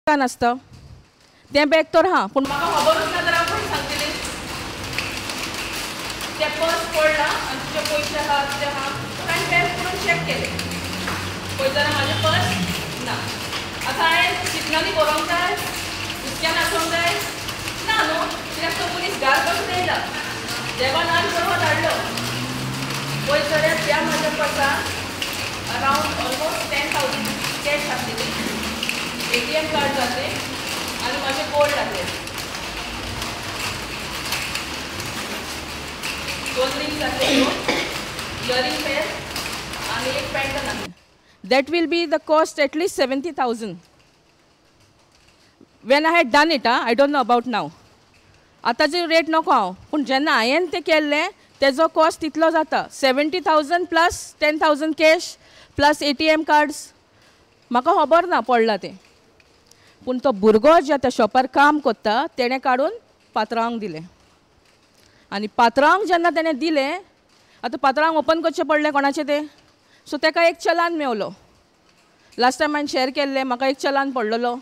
का नासता तें बॅग तर हां पूण म्हाका खबरूच ना तर हांव खंय सांगतलें तें पर्स पडलां आनी तुजे पयशे आहा तुजे आहा ताणें बॅग करून चॅक केलें पळयत जाल्यार म्हाजें पर्स ना आतां हांवें सिग्नली बरोवंक जाय हुस्क्यान आसोवंक जाय ना न्हू कित्याक तो पुलीस घाल बसून येयला देवान आनी बरोबर धाडलो पळयत जाल्यार त्या म्हाज्या पर्सान अरावंड ऑलमोस्ट 10,000 कॅश आसलेली ATM कार्ड जाते आणि माझे गोल्ड आहे 2 रिंग्स जाते इयरिंग पेअर आणि एक पॅन्टन आहे that will be the cost at least 70,000 when I had done it I don't know about now आतांचे रेट नको हांव पूण जेन्ना हांवें तें केल्लें तेजो कॉस्ट तितलो जाता 70,000 plus 10,000 cash plus ATM cards म्हाका खबर ना पडला तें पूण तो भुरगो ज्या त्या शॉपार काम करता तेणें काडून पात्रांवाक दिलें आनी पात्रांवाक जेन्ना तेणें दिलें आतां पात्रांवाक ओपन करचें पडलें कोणाचें तें सो ताका एक चलान मेवलो लास्ट टायम हांवें शॅर केल्लें म्हाका एक चलान पडलेलो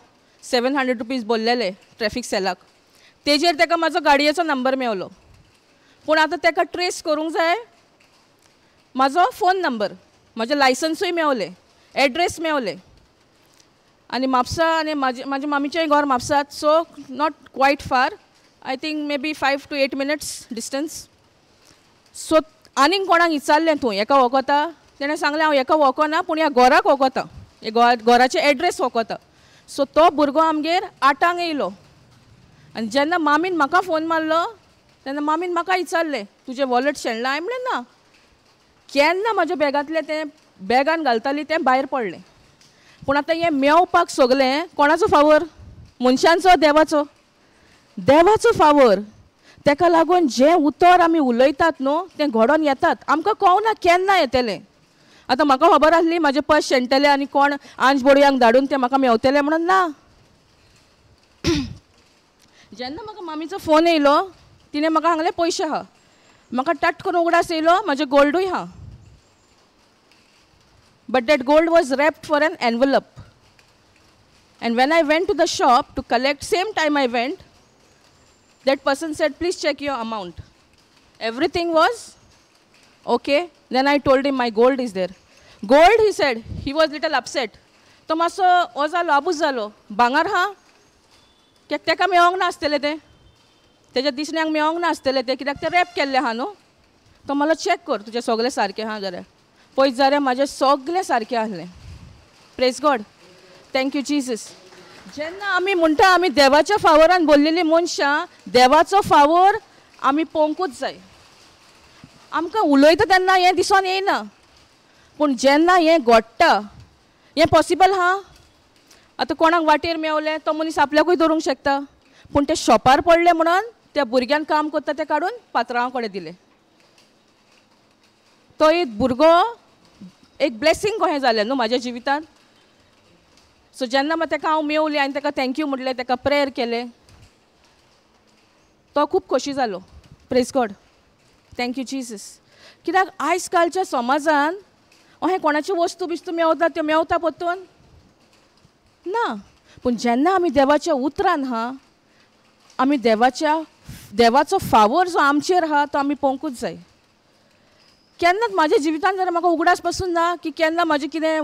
700 रुपीज बोल्लेले ट्रॅफीक सेलाक तेजेर ताका म्हाजो गाडयेचो नंबर मेवलो पूण आतां ताका ट्रेस करूंक जाय म्हाजो फोन नंबर म्हाजें लायसन्सूय मेवलें एड्रेस मेवलें आनी म्हापसा आनी म्हाज्या मामीचेंय घर म्हापसात so not quite far I think may be 5 to 8 minutes distance so आनीक कोणाक विचारलें तूं हेका वळखता तेणें सांगलें हांव हेका वळखना पूण ह्या घराक वळखता हे घराचे एड्रेस वळखता सो तो भुरगो आमगेर 8 येयलो आनी जेन्ना मामीन म्हाका फोन मारलो तेन्ना मामीन म्हाका विचारलें तुजें वॉलेट शेणलां हांवें म्हणलें ना केन्ना म्हाज्या बॅगांतलें तें बॅगान घालताली तें भायर पडलें पूण आतां हें मेवपाक सगलें कोणाचो फावोर मनशांचो देवाचो फावोर ताका लागून जें उतर आमी उलयतात न्हू तें घडोवन येतात आमकां कळना केन्ना येतलें आतां म्हाका खबर आसली म्हाजें पर्स शेणटलें आनी कोण आंज बोडयांक धाडून तें म्हाका मेवतलें म्हणून ना जेन्ना म्हाका मामीचो फोन येयलो तिणें म्हाका सांगलें पयशे आहा म्हाका टट करून उगडास येयलो म्हाजें गोल्डूय आहा but that gold was wrapped for an envelope and when I went to the shop to collect same time I went that person said please check your amount everything was okay then I told him my gold is there gold he said he was little upset to मातसो हो जालो आबूज जालो भांगर हा कित्याक तेका मेळोंक ना आसतलें तें तेज्या दिसण्यांक मेळोंक ना आसतलें तें कित्याक तें रॅप केल्लें आहा न्हू तो मला चॅक कर तुजें सगळें सारकें आहा जाल्यार पळयत जाल्यार म्हाजें सगळें सारकें आसलें प्रेज गॉड थँक्यू जीसस जेन्ना आमी म्हणटा आमी देवाच्या फावोरान बोल्लेलीं मनशां देवाचो फावोर आमी पळोवंकूच जाय आमकां उलयता तेन्ना हें दिसून येयना पूण जेन्ना हें घडटा हें पॉसिबल आहा आतां कोणाक वाटेर मेवलें तो मनीस आपल्याकूय धरूंक शकता पूण तें शॉपार पडलें म्हणून त्या भुरग्यान काम करता तें काडून पात्रांवा कडेन दिलें तो एक भुरगो एक ब्लेसींग कहें जालें न्हू म्हाज्या जिवितांत सो जेन्ना मागीर ताका हांव मेवलें आनी ताका थँक्यू म्हटलें ताका प्रेयर केलें तो खूब खोशी जालो प्रेज गॉड थँक्यू जीसस कित्याक आयज कालच्या समाजान अहें कोणाच्यो वस्तू बिस्तू मेवता त्यो मेवता परतून ना पूण जेन्ना आमी देवाच्या उतरान आहा आमी देवाचो फावोर जो आमचेर आहा तो आमी पळोवंकूच जाय केन्नाच म्हाज्या जिवितांत जाल्यार म्हाका उगडास पासून ना की केन्ना म्हाजें कितें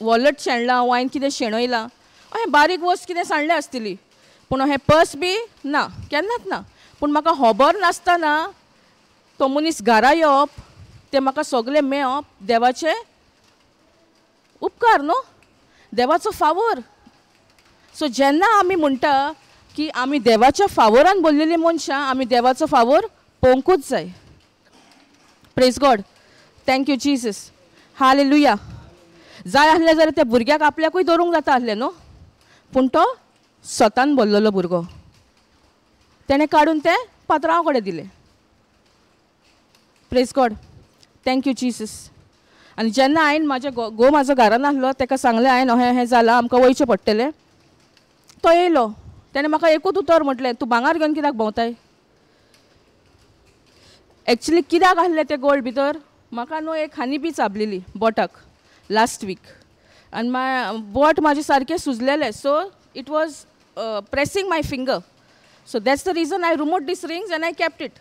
वॉलेट शेणलां वा हांवें कितें शेणयलां अहें बारीक वस्त कितें सांडलें आसतली पूण अहें पर्स बी ना केन्नाच ना पूण म्हाका खबर नासतना तो मनीस घरा येवप तें म्हाका सगळें मेळप देवाचे उपकार न्हू देवाचो फावोर सो जेन्ना आमी म्हणटा की आमी देवाच्या फावोरान बोल्लेलीं मनशां आमी देवाचो फावोर पळोवंकूच जाय praise God thank you Jesus hallelujah जाय आसलें जाल्यार त्या भुरग्याक आपल्याकूय धरूंक जाता आसलें न्हू पूण तो स्वतान बोल्लेलो भुरगो तेणें काडून तें पात्रांवा कडेन दिलें प्रेज गॉड थँक्यू जीसस आनी जेन्ना हांवें म्हाजो घरान आसलो ताका सांगलें हांवें अहें जालां आमकां वयचें पडटलें तो येयलो तेणें म्हाका एकूच उतर म्हटलें तूं भांगर घेवन कित्याक भोंवताय एक्चुली कित्याक आसलें तें गोल्ड भितर म्हाका न्हू एक हानी बी चाबलेली बोटाक लास्ट वीक आनी बोट म्हाजें सारकें सुजलेलें so it was pressing my finger. So that's the reason I removed these rings and I kept it.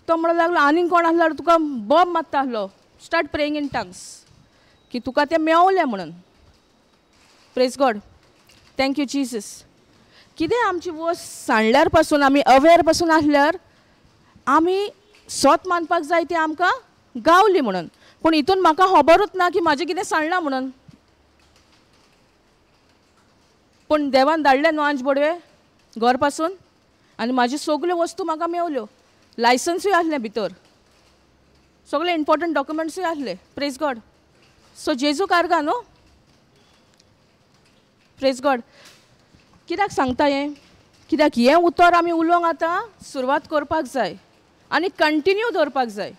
तो म्हणून लागलो आनीक कोण आसल्यार तुका बॉब मारता आसलो स्टार्ट प्रेइंग इन टंग्स की तुका तें मेवलें म्हणून. Praise God. Thank you Jesus. कितें आमची वस्त सांडल्यार पासून आमी अवेर पासून आसल्यार आमी सोत मानपाक जाय ती आमकां गावली म्हणून. पूण हितून म्हाका खबरूच ना की म्हाजें कितें सांडलां म्हणून. पूण देवान धाडलें न्हू आंज बडवे घर पासून आनी म्हाज्यो सगल्यो वस्तू म्हाका मेवल्यो. लायसन्सूय आसलें भितर, सगळे इम्पॉर्टंट डॉक्युमेंट्सूय आसले. Praise God. सो जेजू कारगा न्हू. Praise God. कित्याक सांगता हें? कित्याक हें उतर आमी उलोवंक आतां सुरवात करपाक जाय आनी कंटिन्यू दवरपाक जाय.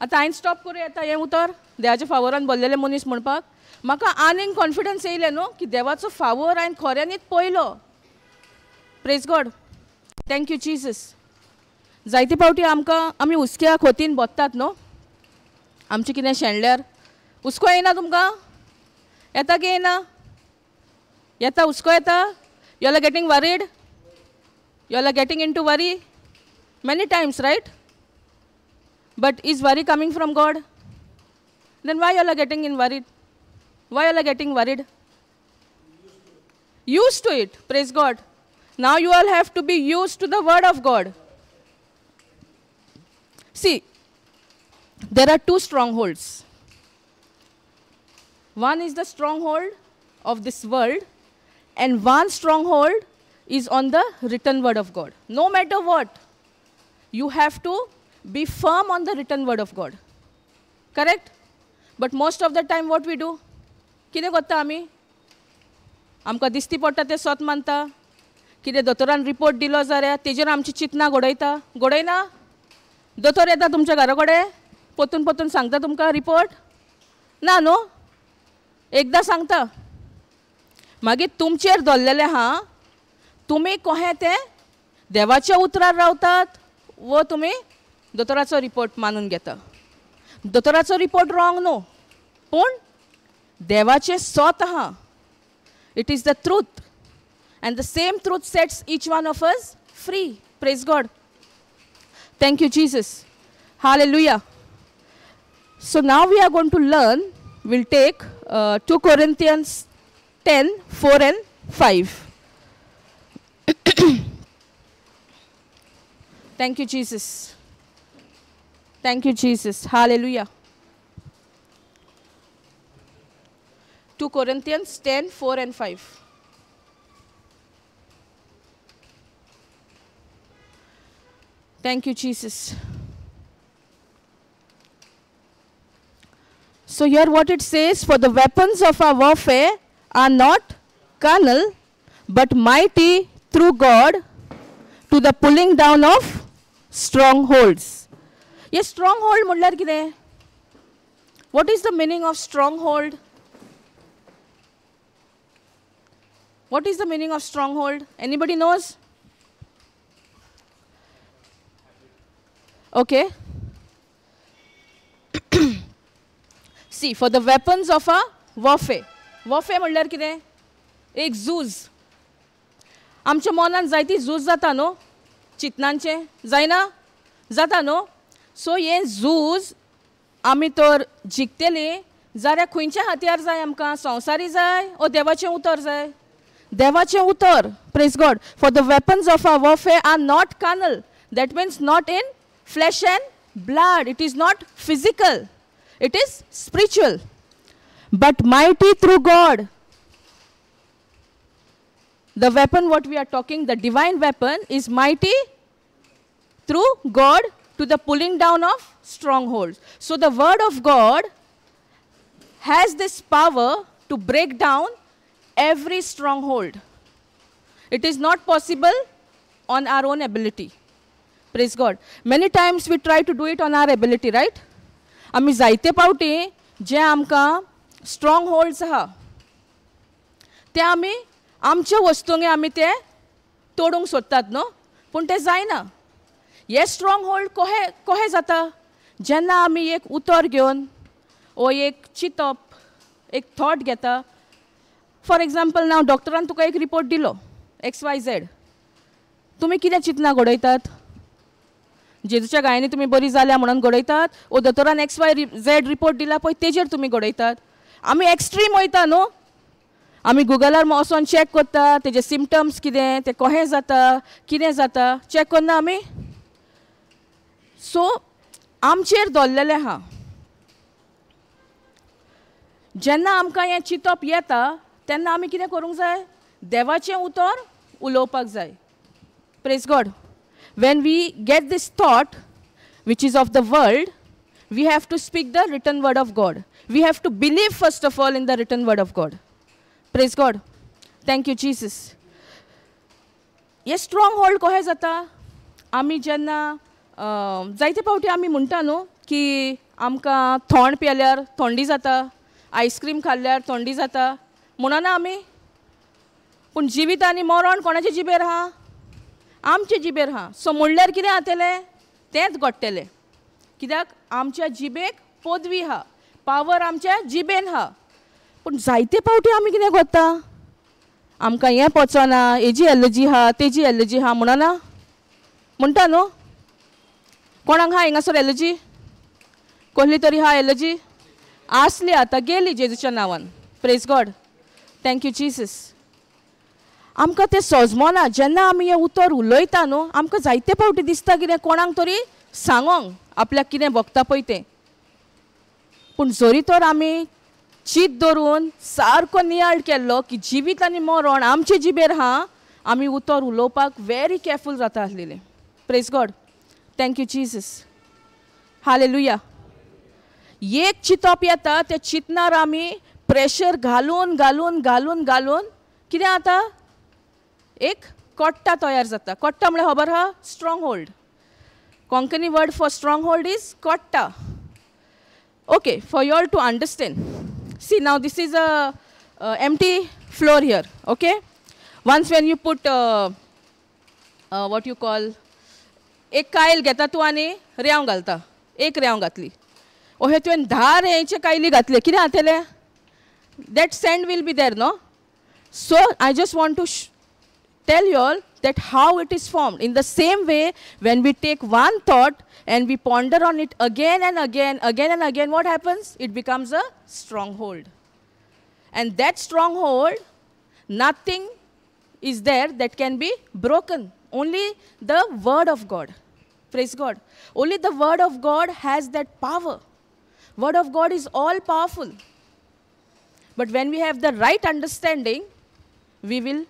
आतां हांवें स्टॉप करूं येता हें उतर देवाच्या फावरान भरलेले मनीस म्हणपाक. म्हाका आनीक कॉन्फिडन्स येयलें न्हू की देवाचो फावोर हांवें खऱ्यांनीच पळयलो. Praise God. Thank you Jesus. जायते फावटी आमकां आमी हुस्क्या खोतीन बसतात न्हू. आमचें कितें शेणल्यार हुस्को येना तुमकां? येता की येना? येता हुस्को येता? You are getting worried? You are getting into worry many times, right? But is worry coming from God? Then why you are getting in worried? Why you are getting worried? Used to it. Praise God. Now you all have to be used to the word of God. See, there are two strongholds. One is the stronghold of this world, and one stronghold is on the written word of God. No matter what, you have to be firm on the written word of God. Correct? But most of the time what we do? कितें करता आमी? आमकां दिसती पडटा तें सोत मानता. कितें दोतोरान रिपोर्ट दिलो जाल्यार तेजेर आमची चिंतना घडयता. घडयना? दोतोर येता तुमच्या घरा कडेन पोतून पोतून सांगता तुमकां रिपोर्ट? ना न्हू. एकदां सांगता. मागीर तुमचेर धरलेलें आहा. तुमी कहें तें देवाच्या उतरार रावतात वो तुमी दोतोराचो रिपोर्ट मानून घेता. दोतोराचो रिपोर्ट रॉंग न्हू, पूण देवाचें सोत आहा. It is the truth and the same truth sets each one of us free. Praise God. Thank you, Jesus. Hallelujah. So now we are going to learn, we'll take 2 Corinthians 10, 4 and 5. Thank you, Jesus. Thank you, Jesus. Hallelujah. 2 Corinthians 10, 4 and 5. Thank you, Jesus. So here what it says, for the weapons of our warfare are not carnal, but mighty through God to the pulling down of strongholds. Yes, stronghold म्हणल्यार कितें? What is the meaning of stronghold? What is the meaning of stronghold? Anybody knows? Okay. See, for the weapons of a warfare. Warfare म्हणल्यार कितें? एक झूज. आमच्या मनान जायती झूज जाता न्हू, चिंतनांचे जायना? जाता न्हू. सो हें झूज आमी तर जिखतली जाल्यार खंयचें हातियार जाय आमकां? संवसारी जाय ओ देवाचें उतर जाय? देवाचें उतर. Praise God. For the weapons of our warfare are not carnal. That means not in flesh and blood. It is not physical. It is spiritual. But mighty through God. The weapon what we are talking, the divine weapon, is mighty through God to the pulling down of strongholds. So the word of God has this power to break down every stronghold. It is not possible on our own ability. Praise God. Many times we try to do it on our ability, right? आमी जायते पावटी जे आमकां strong holds आहा ते आमी आमच्या वस्तूंक आमी ते तोडूंक सोदतात न्हू, पूण तें जायना. हे स्ट्रॉंग होल्ड कहें जाता? जेन्ना आमी एक उतर घेवन ओ एक चिंतप, एक थॉट घेता फॉर एग्जाम्पल नाव डॉक्टरान तुका एक रिपोर्ट दिलो XYZ, तुमी कितें चिंतना घडयतात? जेजूच्या गायनी तुमी बरी जाल्या म्हणून घडयतात, ओ दोतोरान XYZ रिपोर्ट दिला पळय तेजेर तुमी घडयतात? आमी एक्स्ट्रीम वयता न्हू, आमी गुगलार वचोन चॅक करता तेजे सिमटम्स कितें, तें कशें जाता, कितें जाता, चॅक करना आमी. सो आमचेर दवरलेलें आहा. जेन्ना आमकां हें चिंतप येता तेन्ना आमी कितें करूंक जाय? देवाचें उतर उलोवपाक जाय. Praise God. When we get this thought, which is of the world, we have to speak the written word of God. We have to believe first of all in the written word of God. Praise God. Thank you, Jesus. हे stronghold कशें जाता? आमी जेन्ना जायते फावटी आमी म्हणटा न्हू की आमकां थंड पिल्यार थंडी जाता, आयस्क्रीम खाल्ल्यार थंडी जाता म्हणना आमी. पूण जिवीत आनी मरण कोणाचे जिबेर आहा? आमचे जिबेर आहा. सो म्हणल्यार कितें जातलें? तेंच घडटलें. कित्याक आमच्या जिबेक पदवी आहा, पावर आमच्या जिबेन आहा. पूण जायते फावटी आमी कितें करता? आमकां हें पचना, हेजी एलर्जी आहा, तेजी एलर्जी आहा म्हणना, म्हणटा न्हू. कोणाक आहा हिंगासर एलर्जी? कसली तरी आहा एलर्जी? आसली आतां गेली जेजूच्या नांवान. Praise God. Thank you Jesus. आमकां तें सोजमोना. जेन्ना आमी हें उतर उलयता न्हू आमकां जायते फावटी दिसता कितें कोणाक तरी सांगोंक आपल्याक कितें भोगता पळय तें. पूण जरी तर आमी चीत धरून सारको नियाळ केल्लो की जिवीत आनी मरण आमचे जिबेर आहा, आमी उतर उलोवपाक व्हेरी केअरफूल जाता आसलेलें. Praise God. Thank you Jesus. Hallelujah. एक चिंतप येता तें चिंतनार आमी प्रेशर घालून घालून घालून घालून कितें जाता? एक कोट्टा तयार जाता. कोट्टा म्हळ्यार खबर आहा? Strong hold. Konkani word for strong hold is Kotta. Okay, for you all to understand. See, now this is a empty floor here, okay? Once when you put, what you call, एक कायल घेता तूं आनी रेंव घालता. एक रेंव घातली. ओहे तुवें 10 रेंवचे कायली घातले. कितें जातलें? That sand will be there, no? So, I just want to tell you all that how it is formed. In the same way, when we take one thought and we ponder on it again and again, what happens? It becomes a stronghold. And that stronghold, nothing is there that can be broken. Only the word of God. Praise God. Only the word of God has that power. Word of God is all powerful. But when we have the right understanding, we will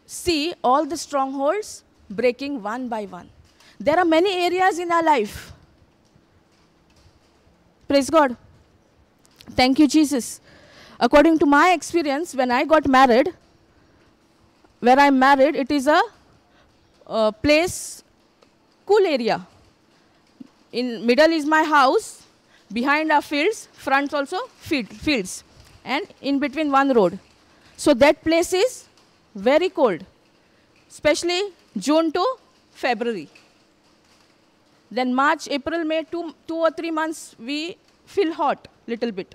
see all the strongholds breaking one by one. There are many areas in our life. Praise God. Thank you, Jesus. According to my experience, when I got married, where I'm married, it is a place, cool area. In middle is my house, behind are fields, front also fields, and in between one road. So that place is very cold, especially June to February. Then March, April, May, 2 or 3 months, we feel hot little bit.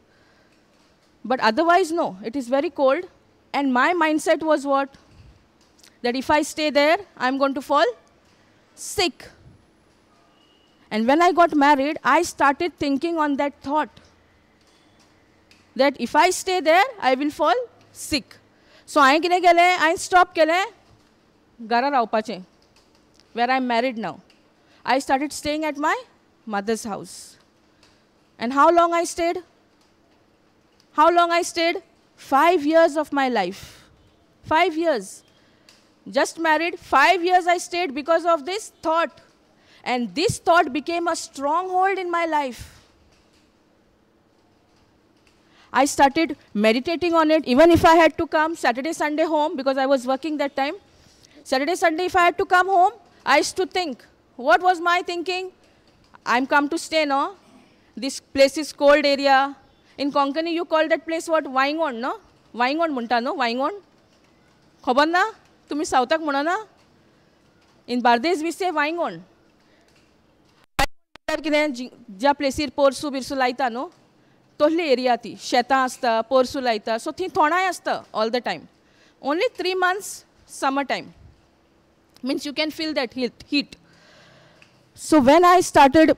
But otherwise, no, it is very cold. And my mindset was what? That if I stay there, I'm going to fall sick. And when I got married, I started thinking on that thought. That if I stay there, I will fall sick. So I कितें केलें? I stopped केलें घरा रावपाचें. Where I'm married now. I started staying at my mother's house. And how long I stayed? How long I stayed? 5 years of my life. 5 years. Just married, 5 years I stayed because of this thought. And this thought became a stronghold in my life. I started meditating on it, even if I had to come Saturday, Sunday home, because I was working that time. Saturday, Sunday, if I had to come home, I used to think. What was my thinking? I'm come to stay, no? This place is cold area. In Konkani, you call that place what? Waingon, no? Waingon munta, no? Waingon? Khobar na? Tumi Southak muna na? In Bardes, we say Waingon. ज्या प्लेसीर पोरसू बिरसू लायता न्हू तोहली area ती शेतां आसता पोरसूं लायता सो थी थोणाय आसता all the time only 3 months summer time means you can feel that heat. So when I started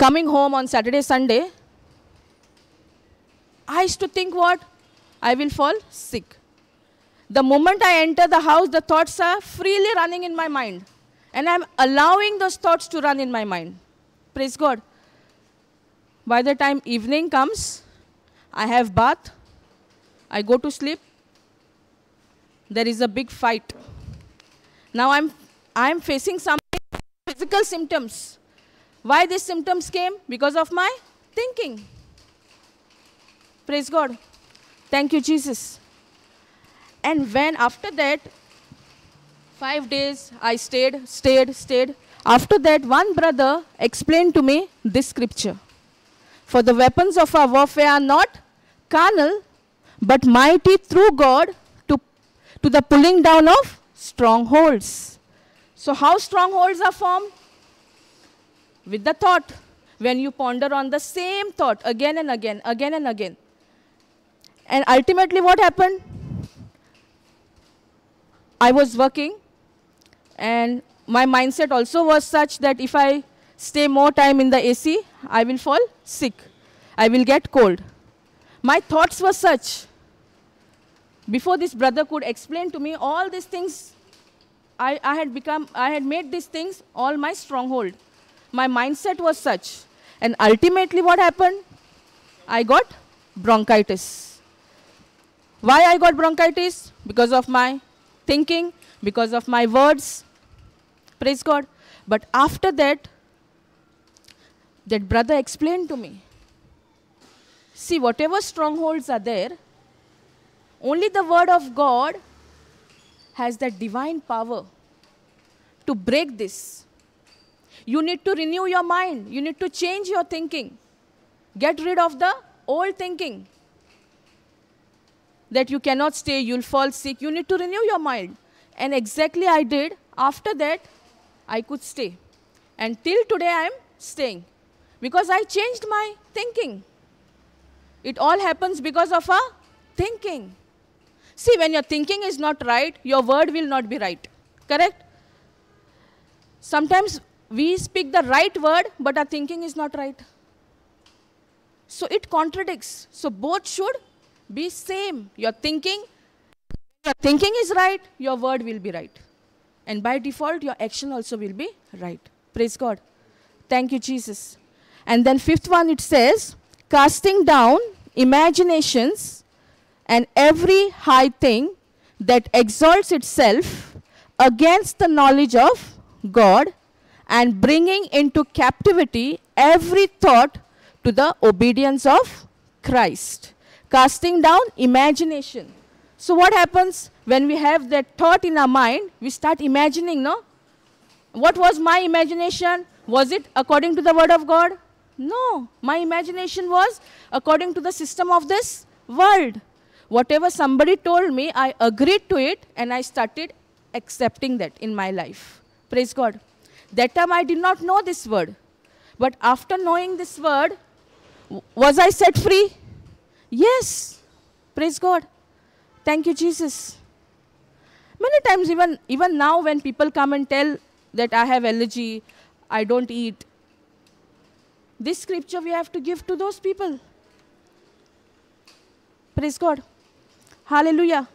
coming home on Saturday Sunday, I used to think what I will fall sick. The moment I enter the house, the thoughts are freely running in my mind, and I'm allowing those thoughts to run in my mind. Praise God. By the time evening comes, I have bath, I go to sleep, there is a big fight. Now I'm facing some physical symptoms. Why these symptoms came? Because of my thinking. Praise God. Thank you, Jesus. And when after that, 5 days I stayed. After that, one brother explained to me this scripture. For the weapons of our warfare are not carnal, but mighty through God to the pulling down of strongholds. So how strongholds are formed? With the thought. When you ponder on the same thought again and again. And ultimately what happened? I was working and my mindset also was such that if I stay more time in the AC, I will fall sick. I will get cold. My thoughts were such. Before this brother could explain to me all these things, I had made these things all my stronghold. My mindset was such. And ultimately what happened? I got bronchitis. Why I got bronchitis? Because of my thinking, because of my words. Praise God. But after that, that brother explained to me. See, whatever strongholds are there, only the word of God has that divine power to break this. You need to renew your mind. You need to change your thinking. Get rid of the old thinking that you cannot stay, you'll fall sick. You need to renew your mind. And exactly I did. After that, I could stay. And till today, I am staying. Because I changed my thinking. It all happens because of our thinking. See, when your thinking is not right, your word will not be right. Correct? Sometimes we speak the right word, but our thinking is not right. So it contradicts. So both should be same. Your thinking is right, your word will be right. And by default, your action also will be right. Praise God. Thank you, Jesus. And then 5th one, it says, casting down imaginations and every high thing that exalts itself against the knowledge of God, and bringing into captivity every thought to the obedience of Christ. Casting down imagination. So what happens when we have that thought in our mind? We start imagining, no? What was my imagination? Was it according to the word of God? No. My imagination was according to the system of this world. Whatever somebody told me, I agreed to it and I started accepting that in my life. Praise God. That time I did not know this word. But after knowing this word, was I set free? Yes. Praise God. Thank you, Jesus. Many times, even now when people come and tell that I have allergy, I don't eat, this scripture we have to give to those people. Praise God. Hallelujah.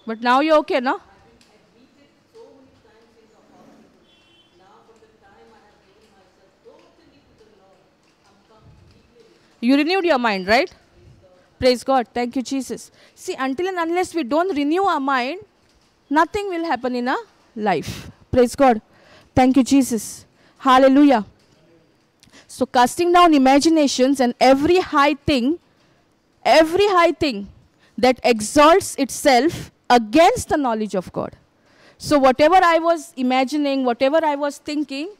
But now you're okay, no? You renewed your mind, right? Praise God. Thank you, Jesus. See, until and unless we don't renew our mind, nothing will happen in our life. Praise God. Thank you, Jesus. Hallelujah. So casting down imaginations and every high thing that exalts itself against the knowledge of God. So whatever I was imagining, whatever I was thinking,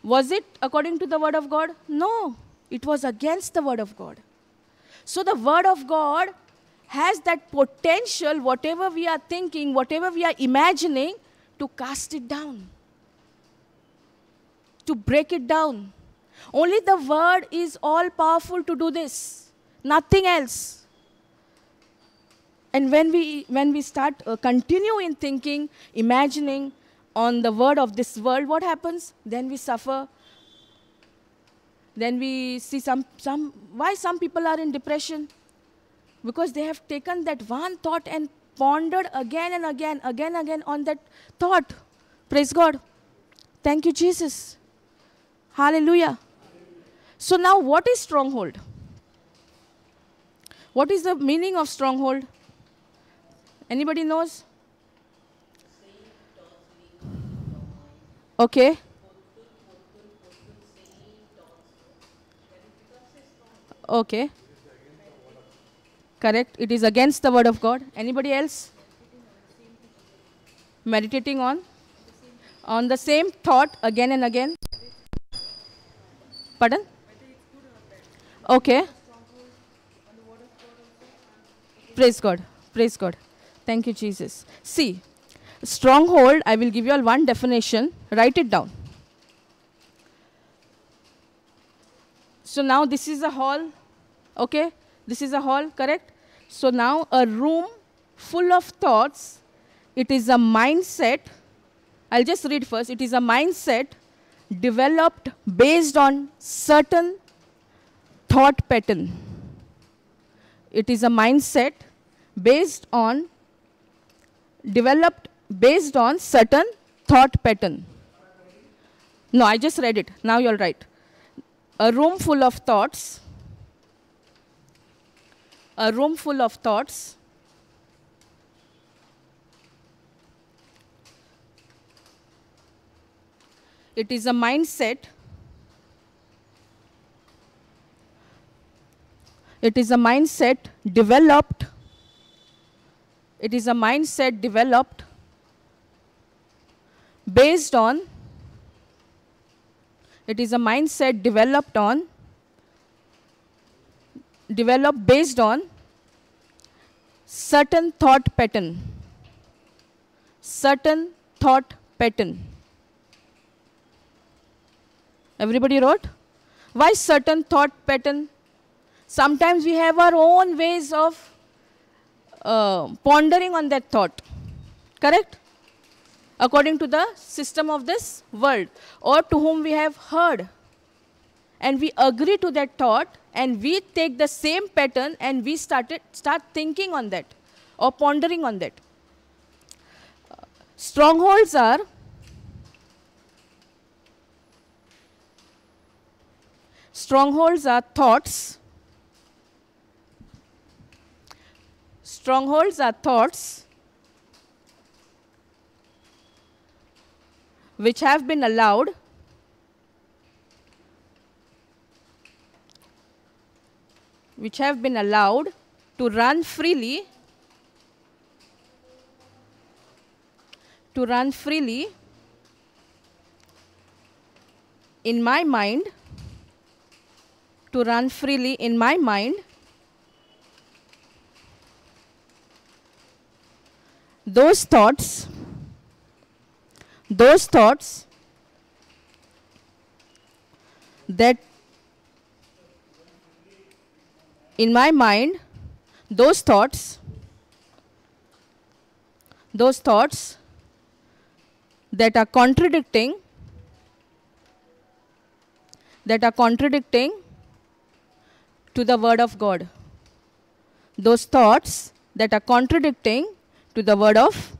was it according to the word of God? No, it was against the word of God. So the word of God has that potential, whatever we are thinking, whatever we are imagining, to cast it down, to break it down. Only the word is all powerful to do this, nothing else. And when we start continue in thinking, imagining on the word of this world, what happens? Then we suffer. Then we see why some people are in depression. Because they have taken that one thought and pondered again and again on that thought. Praise God. Thank you, Jesus. Hallelujah. So now what is stronghold? What is the meaning of stronghold? Anybody knows? Okay. Okay. Correct. It is against the word of God. Anybody else? Meditating on the same thought again and again. Pardon? Okay. Praise God. Praise God. Thank you, Jesus. See, stronghold, I will give you all one definition. Write it down. So now this is a hall. Okay? This is a hall, correct? So now a room full of thoughts. It is a mindset. I'll just read first. It is a mindset developed based on certain thought pattern. It is a mindset developed based on certain thought pattern. No, I just read it. Now you're right. A room full of thoughts. A room full of thoughts. It is a mindset. It is a mindset developed. It is a mindset developed based on. It is a mindset developed based on certain thought pattern. Certain thought pattern. Everybody wrote? Why certain thought pattern? Sometimes we have our own ways of pondering on that thought. Correct? According to the system of this world, or to whom we have heard. And we agree to that thought, and we take the same pattern, and we start thinking on that, or pondering on that. Strongholds are thoughts. Strongholds are thoughts which have been allowed to run freely in my mind, those thoughts that in my mind, those thoughts that are contradicting to the word of God. Those thoughts that are contradicting to the word of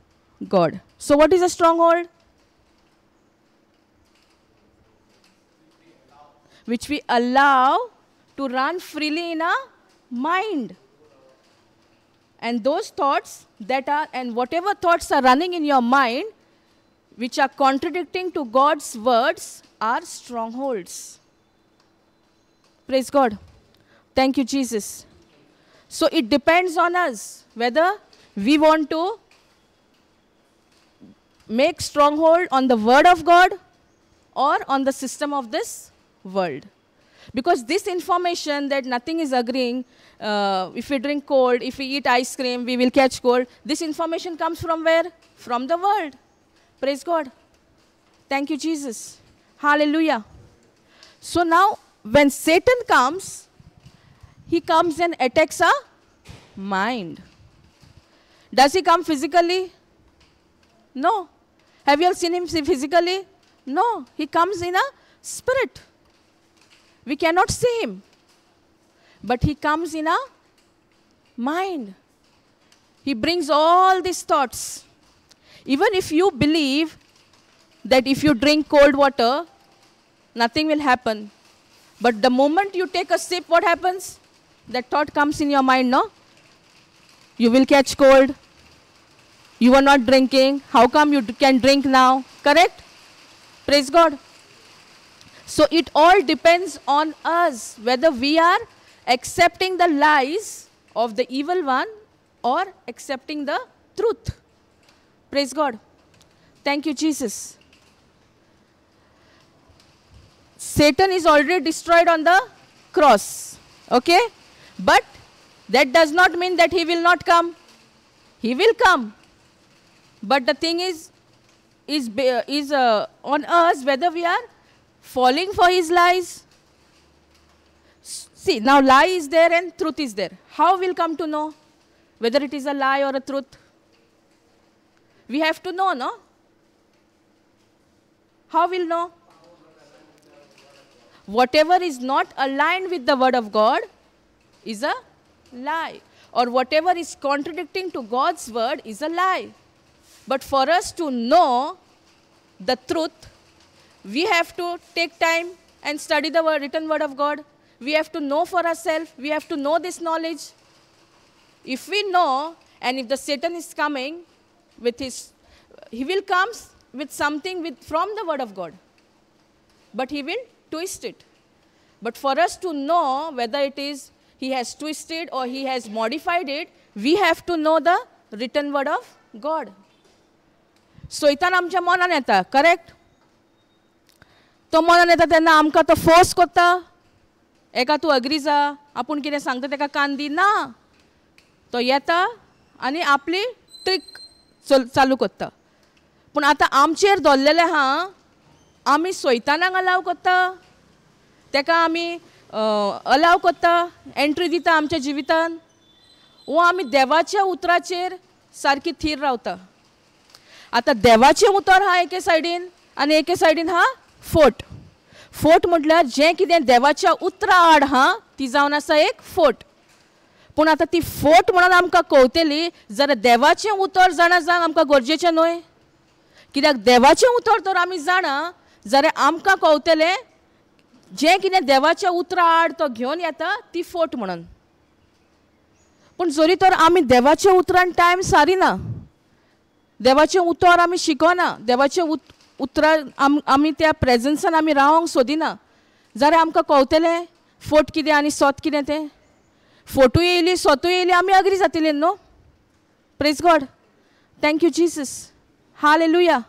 God. So what is a stronghold? Which we allow to run freely in our mind. And those thoughts and whatever thoughts are running in your mind, which are contradicting to God's words, are strongholds. Praise God. Thank you, Jesus. So it depends on us whether we want to make stronghold on the word of God or on the system of this world. Because this information that nothing is agreeing, if we drink cold, if we eat ice cream, we will catch cold. This information comes from where? From the world. Praise God. Thank you, Jesus. Hallelujah. So now, when Satan comes, he comes and attacks our mind. Does he come physically? No. Have you all seen him physically? No. He comes in a spirit. We cannot see him. But he comes in a mind. He brings all these thoughts. Even if you believe that if you drink cold water, nothing will happen. But the moment you take a sip, what happens? That thought comes in your mind, no? You will catch cold. You are not drinking. How come you can drink now? Correct? Praise God. So it all depends on us, whether we are accepting the lies of the evil one or accepting the truth. Praise God. Thank you, Jesus. Satan is already destroyed on the cross. Okay? But that does not mean that he will not come. He will come. But the thing is on us whether we are falling for his lies. See, now lie is there and truth is there. How we'll come to know whether it is a lie or a truth? We have to know, no? How we'll know? Whatever is not aligned with the word of God is a lie. Or whatever is contradicting to God's word is a lie. But for us to know the truth, we have to take time and study the written word of God. We have to know for ourselves. We have to know this knowledge. If we know, and if the Satan is coming with his, he will come with something from the word of God. But he will twist it. But for us to know whether it is he has twisted or he has modified it, we have to know the written word of God. Satan आमच्या मनान येता, correct? तो मनान येता तेन्ना आमकां तो force करता. एका तूं अग्री जा, आपूण कितें सांगता तेका कान दी. ना. तो येता आनी आपली ट्रिक चालू करता. पूण आतां आमचेर दवरलेलें आहा, आमी सैतानाक अलाव करता. तेका आमी अलाव करता, एंट्री दिता आमच्या जिवितान. वो आमी देवाच्या उतराचेर सारकी थीर रावता. आता देवाचें उतर हा एके सायडीन आनी एके सायडीन हा फोट. फोट म्हटल्यार जें कितें देवाच्या उतरा आड हा ती जावन आसा एक फोट. पूण आतां ती फोट म्हणून आमकां कळटली जाल्यार देवाचें उतर जाणा जावंक आमकां गरजेचें न्हय. कित्याक देवाचें उतर तर आमी जाणा जाल्यार आमकां कळटलें जें कितें देवाच्या उतरा आड तो घेवन येता ती फोट म्हणून. पूण जरी तर आमी देवाच्या उतरान टायम सारिना, देवाचें उतर आमी शिकोना, देवाचें उतरां आमी त्या प्रेजन्सान आमी रावंक सोदिना, जाल्यार आमकां कळटलें फोट कितें आनी सोत कितें तें. फोटूय येयली, सोतूय येयली, आमी अग्री जातलीं न्हू. Praise God. Thank you Jesus. Hallelujah.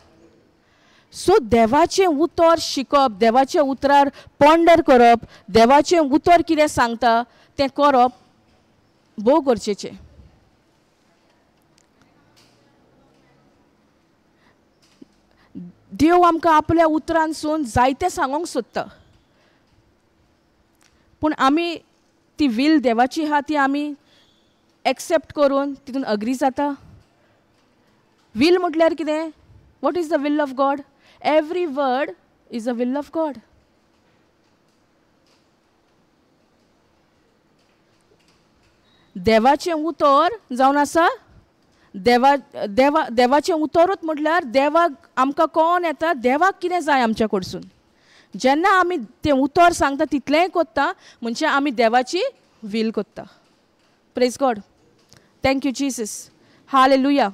So देवाचें उतर शिकप, देवाच्या उतरार पोंडर करप, देवाचें उतर कितें सांगता तें करप भोव गरजेचें. देव आमकां आपल्या उतरांसून जायतें सांगूंक सोदता. पूण आमी ती वील देवाची आहा ती आमी एक्सेप्ट करून तितून अग्री जाता. वील म्हटल्यार कितें? What is the will of God? Every word is a will of God. देवाचें उतर जावन आसा देवाचें उतरूच म्हटल्यार देवाक आमकां कळोन येता देवाक कितें जाय आमच्या कडसून. जेन्ना आमी तें उतर सांगता तितलेंय कोत्ता म्हणजे आमी देवाची वील कोत्ता. Praise God. Thank you Jesus. Hallelujah.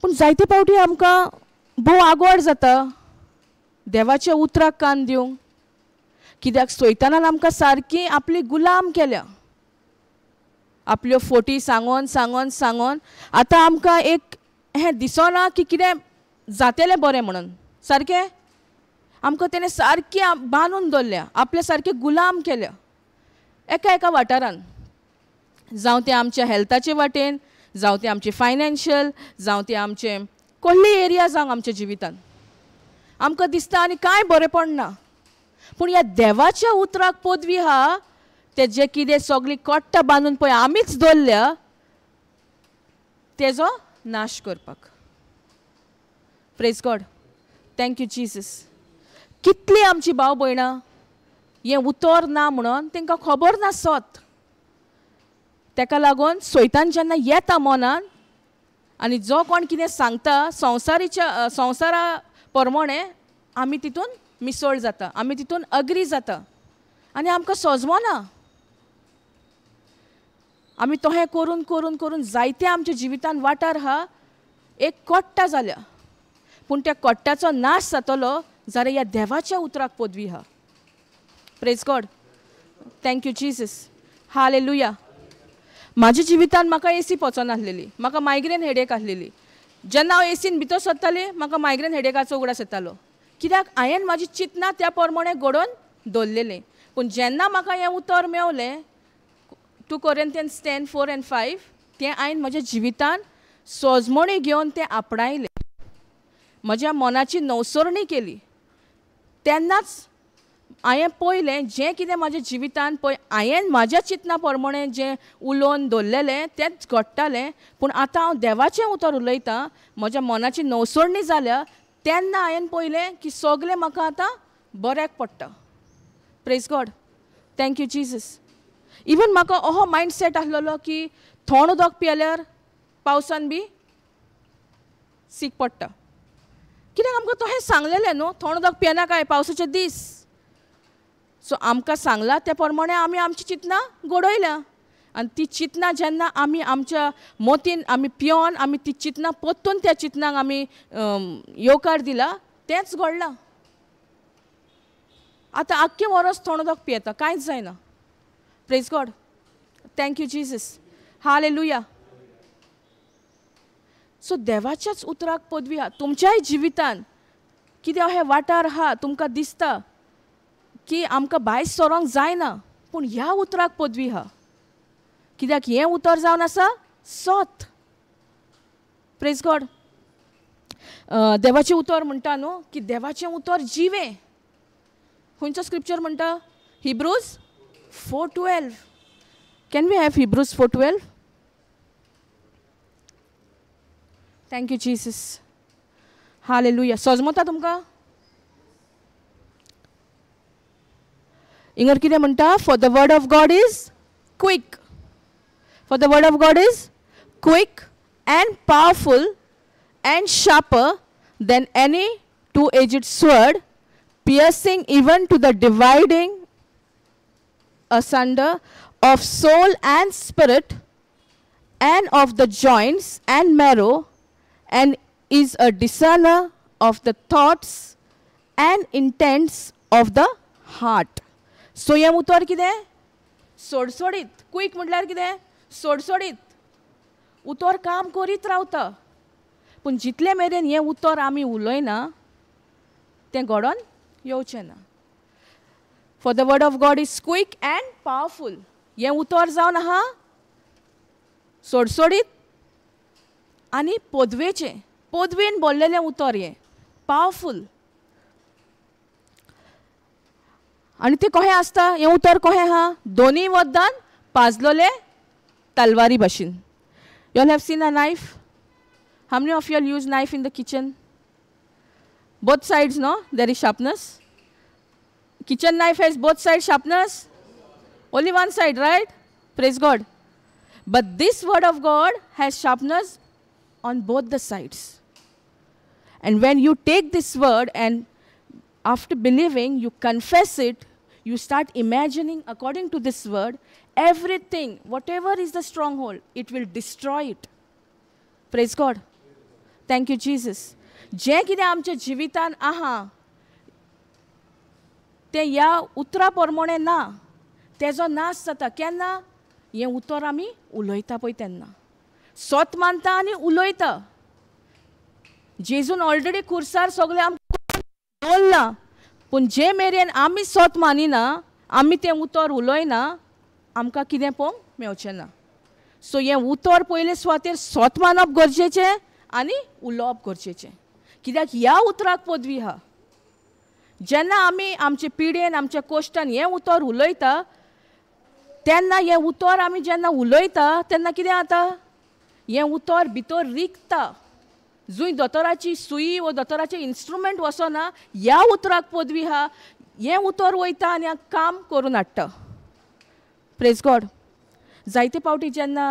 पूण जायते फावटी आमकां भोव आगोड जाता देवाच्या उतराक कान दिवंक. कित्याक सैतानान आमकां सारकी आपली गुलाम केल्या. आपल्यो फोटी सांगोन सांगोन सांगोन आतां आमकां एक हें दिसना की कितें जातलें बरें म्हणून. सारकें? आमकां तेणें सारकी बांदून दवरल्या, आपल्या सारके गुलाम केल्या एका एका वाठारान, जावं ते आमच्या हेल्थाचे वाटेन, जावं ते आमचे फायनान्शियल, जावं ते आमचे कसले एरिया जावं आमच्या जिवितान. आमकां दिसता आनी कांय बरेंपण ना, पूण ह्या देवाच्या उतराक पदवी आहा ते जे कितें सगळी कोट्टां बांदून पळय आमीच दवरल्या तेजो नाश करपाक. Praise God, thank you Jesus. कितली आमची भाव भयणां हें उतर ना म्हणून तांकां खबर ना सोत. ताका लागून सैतान जेन्ना येता मनान आनी जो कोण कितें सांगता संवसारा प्रमाणे आमी तितून मिसळ जाता, आमी तितून अग्री जाता आनी आमकां सोजमना. आमी तोहें करून करून करून जायते आमच्या जिवितान वाठार आहा एक कोट्टा जाल्या, पूण त्या कोट्ट्याचो नाश जातलो जाल्यार ह्या देवाच्या उतराक पदवी आहा. Praise God, thank you Jesus, hallelujah. म्हाज्या जिवितान म्हाका एसी पचनासलेली, म्हाका मायग्रेन हेडेक आसलेली. जेन्ना हांव एसीन भितर सरतालें म्हाका मायग्रेन हेडेकाचो उगडास येतालो, कित्याक हांवें म्हाजी चिंतना त्या प्रमाणे घडोवन दवरलेलें. पूण जेन्ना म्हाका हें उतर मेवलें 2 Corinthians 10:4-5 तें हांवें म्हज्या जिवितान सोजमणी घेवन तें आपणायलें, म्हज्या मनाची नवसरणी केली. तेन्नाच हांवें पळयलें जें कितें म्हाज्या जिवितान पळय हांवें म्हाज्या चिंतना प्रमाणे जें उलोवन दवरलेलें तेंच घडटालें. पूण आतां हांव देवाचें उतर उलयतां, म्हज्या मनाची नवसरणी जाल्या तेन्ना हांवें पळयलें की सगळें म्हाका आतां बऱ्याक पडटा. Praise God, thank you Jesus. Even म्हाका अहो मायंडसेट आसलेलो की थोंड उदक पियेल्यार पावसान बी सीक पडटा, कित्याक आमकां तोहें सांगलेलें न्हू थोंड उदक पियेना काय पावसाचे दीस. सो आमकां सांगलां त्या प्रमाणे आमी आमची चिंतना घडयल्या आनी ती चिंतना जेन्ना आमी आमच्या मोतीन आमी पियोन आमी ती चिंतना परतून त्या चिंतनाक आमी येवकार दिला तेंच घडलां. आतां आख्खें वरस थोंड उदक पियेता कांयच जायना. Praise God, thank you Jesus, hallelujah. So देवाच्याच उतराक पदवी आहा. तुमच्याय जिवितान कितें अहे वाठार आहा तुमकां दिसता की आमकां भायर सरोंक जायना, पूण ह्या उतराक पदवी आहा, कित्याक हें उतर जावन आसा सोत. Praise God. देवाचें उतर म्हणटा न्हू की देवाचें उतर जिवें. खंयचो स्क्रिप्चर म्हणटा? Hebrews 4:12. Can we have Hebrews 4:12? Thank you, Jesus. Hallelujah. सोजमोता तुमकां? इंगर कितें म्हणटा? For the word of God is quick. For the word of God is quick and powerful and sharper than any two-edged sword, piercing even to the dividing asunder of soul and spirit and of the joints and marrow, and is a discerner of the thoughts and intents of the heart. So हें उतर कितें? सोडसोडीत. Quick म्हटल्यार कितें? सोडसोडीत. उतर काम करीत रावता, पूण जितले मेरेन हें उतर आमी उलयना तें घडोवन येवचें ना. For the word of God is quick and powerful. हें उतर जावन आहा सोडसोडीत आनी पदवेचें, पदवेन बोल्लेलें उतर हें पावरफूल. आनी तें कहें आसता? हें उतर कहें आहा? दोनी वद्दान पाजलोले तलवारी भाशेन. You all have seen a knife? How many of you all use knife in the kitchen? Both sides, no? There is sharpness. Kitchen knife has both sides sharpness? Only one side, right? Praise God. But this word of God has sharpness on both the sides. And when you take this word and after believing, you confess it, you start imagining according to this word, everything, whatever is the stronghold, it will destroy it. Praise God. Thank you, Jesus. जे कितें आमच्या जिवितान आहा ते ह्या उतरा प्रमाणे ना, तेजो नाश जाता. केन्ना? हें उतर आमी उलयता पळय तेन्ना. सोत मानता आनी उलयता. जेजून ऑलरेडी खुर्सार सगळें आमकां दवरलां, पूण जे मेरेन आमी स्वत मानिना, आमी तें उतर उलोयना, आमकां कितें पळोवंक मेळचें ना. सो हें उतर पयलें स्वातेर स्वत मानप गरजेचें आनी उलोवप गरजेचें. कित्याक ह्या उतराक पदवी आहा. जेन्ना आमी आमचे पिडेन, आमच्या कोश्टान हें उतर उलयता, तेन्ना हें उतर आमी जेन्ना उलयता तेन्ना कितें जाता? हें उतर भितर रिगता. जूंय दोतोराची सुई वो दोतोराचें इन्स्ट्रुमेंट वचना, ह्या उतराक पदवी आहा. हें उतर वयता आनी काम करून हाडटा. Praise God. जायते फावटी जेन्ना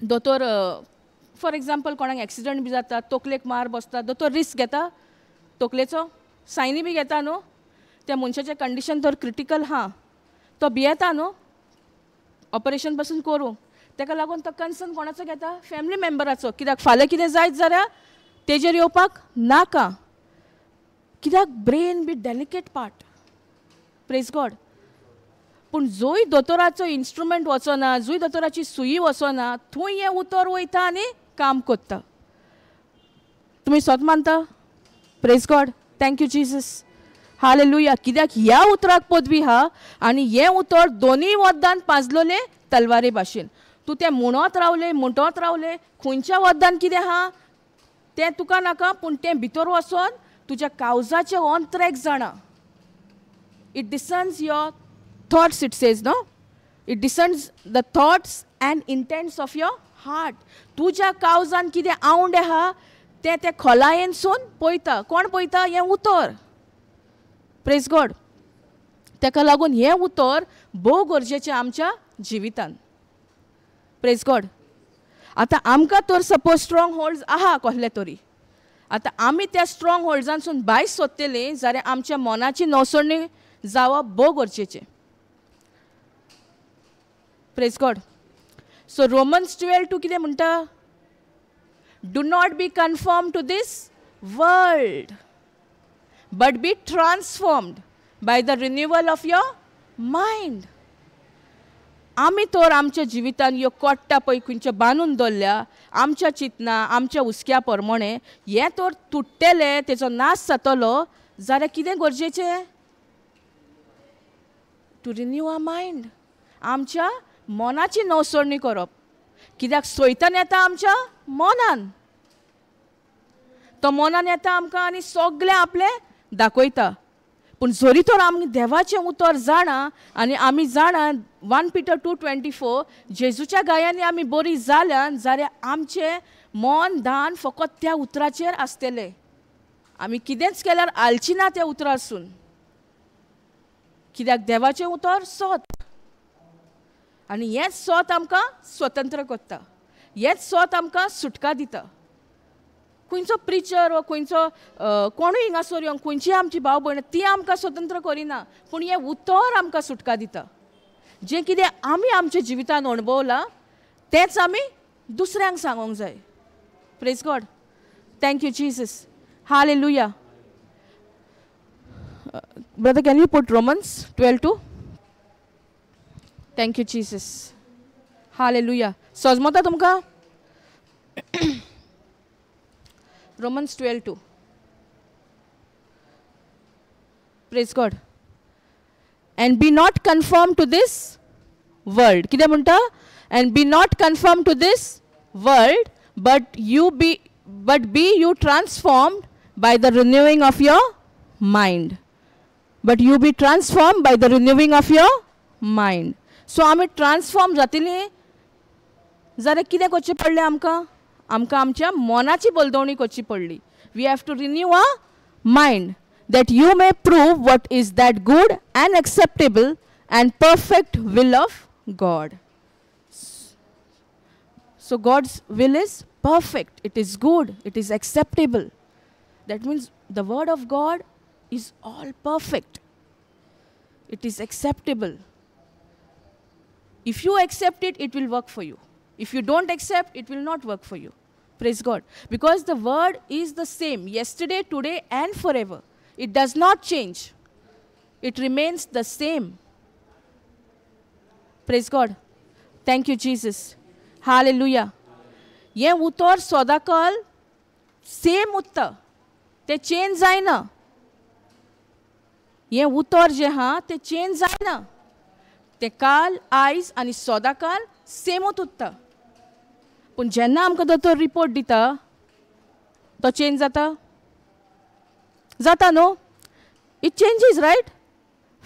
दोतोर फॉर एग्जाम्पल कोणाक एक्सिडंट बी जाता, तकलेक मार बसता, दोतोर रिस्क घेता तकलेचो, सायनी बी घेता न्हू. त्या मनशाचें कंडिशन तर क्रिटिकल आहा, तो भियेता न्हू ऑपरेशन पासून करूं. ताका लागून तो कन्सर्न कोणाचो घेता? फॅमिली मेंबराचो. कित्याक फाल्यां कितें जायत जाल्यार तेजेर येवपाक नाका. कित्याक brain be delicate part. Praise God. पूण जंय दोतोराचो इन्स्ट्रुमेंट वचना, जंय दोतोराची सुई वचना, थंय हें उतर वयता आनी काम करता. तुमी स्वत मानता? Praise God. Thank you Jesus. Hallelujah. कित्याक ह्या उतराक पदवी आहा आनी हें उतर दोनूय वद्दान पांजलोले तलवारे भाशेन. तूं तें म्हणत रावलें, खंयच्या वद्दान कितें आहा तें तुका नाका, पूण तें भितर वचोन तुज्या कावजाचें अंतरेक जाणा. It discerns your thoughts, it says no. It discerns the thoughts and intents of your heart. तुज्या कावजान कितें आउंड आहा तें खोलायेनसून पळयता. कोण पळयता? हें उतर. Praise God. ताका लागून हें उतर भोव गरजेचें आमच्या जिवितान. Praise God. आतां आमकां तर सपोज स्ट्रॉंग होल्ड्स आहा कसले तरी, आतां आमी त्या स्ट्रॉंग होल्ड्सांसून भायर सोदतलीं जाल्यार आमच्या मनाची नवसणी जावप भोव गरजेचें. Praise God. सो रोमन्स 12:2 कितें म्हणटा? Do not be conform to this world, but be transformed by the renewal of your mind. आमी तर आमच्या जिवितान ह्यो कोट्टा पळय खंयच्यो बांदून दवरल्या आमच्या चिंतना, आमच्या हुस्क्या प्रमाणें, हें तर तुट्टेलें, तेचो नाश जातलो जाल्यार कितें गरजेचें? To renew our mind. आमच्या मनाची नवसरणी करप. कित्याक सैतान येता आमच्या मनान. तो मनान येता आमकां आनी सगळें आपलें दाखयता. पूण जरी तर आमी देवाचें उतर जाणा आनी आमी जाणा 1 Peter 2:24 जेजूच्या गायांनी आमी बरी जाल्यान जाल्यार आमचें मन दान फकत त्या उतराचेर आसतलें. आमी कितेंच केल्यार आलची ना त्या उतरासून. कित्याक देवाचें उतर सत आनी हेंच सत आमकां स्वतंत्र करता. हेंच सत आमकां सुटका दिता. खंयचो प्रिचर वा खंयचो कोणूय हिंगासर येवन खंयची आमची भाव भयण ती आमकां स्वतंत्र करिना, पूण हें उतर आमकां सुटका दिता. जें कितें आमी आमच्या जिवितान अणभवलां तेंच आमी दुसऱ्यांक सांगूंक जाय. Praise God. Thank you Jesus. Hallelujah. Brother, can you put Romans 12:2? Thank you Jesus. Hallelujah. समजता तुमकां? Romans 12:2. Praise God. And be not conformed to this world. कितें म्हणटा? And be not conformed to this world, but be you transformed by the renewing of your mind. But you be transformed by the renewing of your mind. So आमी transform जातलीं जाल्यार कितें करचें पडलें आमकां? आमकां आमच्या मनाची बलदवणी करची पडली. We have to renew our mind that you may prove what is that good and acceptable and perfect will of God. So God's will is perfect, it is good, it is acceptable. That means the word of God is all perfect. It is acceptable. If you accept it, it will work for you. If you don't accept, it will not work for you. Praise God. Because the word is the same yesterday, today, and forever. It does not change. It remains the same. Praise God. Thank you, Jesus. Hallelujah. ये उतर सदाकाल same उत्ता ते change जायना. हें उतर जें आहा तें चेंज जायना. तें काल, आयज आनी सदांकाळ सेमूच उरता. पूण जेन्ना आमकां दोतोर रिपोर्ट दिता तो चेंज जाता. जाता न्हू. It changes, right.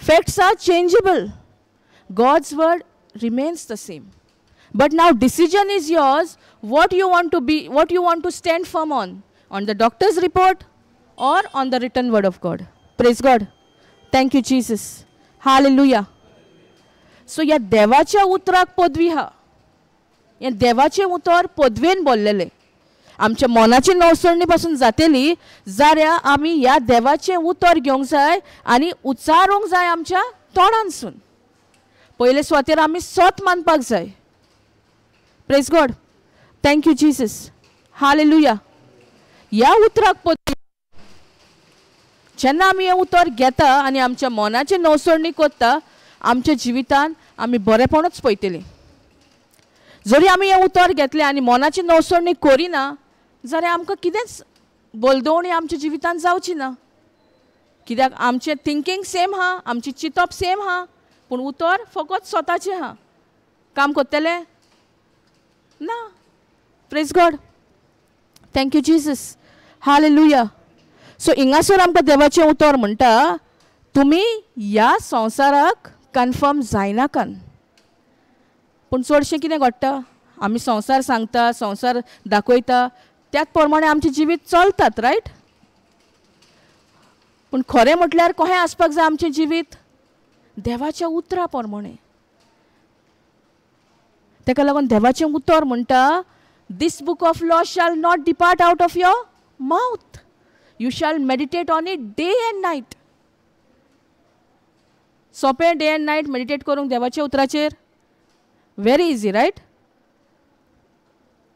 Facts are changeable. God's word remains the same. But now decision is yours, what you want to be, what you want to stand firm on the doctor's report or on the written word of God. Praise God. Thank you, Jesus. Hallelujah. So ह्या देवाच्या उतराक पदवी हा. हे देवाचे उतर पदवेन बोललेले. आमच्या मनाची नवसळणी पासून जातेली जाल्यार आमी ह्या देवाचे उतर घेवंक जाय आनी उच्चारूंक जाय आमच्या तोंडांसून. पहिले स्वातेर आमी सोत मानपाक जाय. Praise God. Thank you Jesus. Hallelujah. ह्या उतराक पदवी जेन्ना आमी हें उतर घेता आनी आमच्या मनाची नवसळणी कोत्ता आमच्या जिवितान आमी बरेपणूच पळयतलीं. जरी आमी हें उतर घेतलें आनी मनाची नवसळणी करिना जाल्यार आमकां कितेंच बोलदोवणी आमच्या जिवितान जावची ना. कित्याक आमचें थिंकींग सेम आहा, आमची चिंतप सेम आहा, पूण उतर फकत स्वताचें आहा. काम कोत्तलें ना. Praise God. Thank you Jesus. Hallelujah. So हिंगासर आमकां देवाचें उतर म्हणटा तुमी ह्या संवसाराक कन्फर्म जायनाकान. पूण चडशें कितें घडटा आमी संवसार सांगता, संवसार दाखयता, त्याच प्रमाणे आमचें जिवीत चलतात, रायट. पूण खरें म्हटल्यार कशें आसपाक जाय आमचें जिवीत देवाच्या उतरा प्रमाणे. ताका लागून देवाचें उतर म्हणटा this book of law shall not depart out of your mouth. You shall meditate on it day and night. सोंपें डे एंड नायट मेडिटेट करूंक देवाच्या उतराचेर. Very easy, right.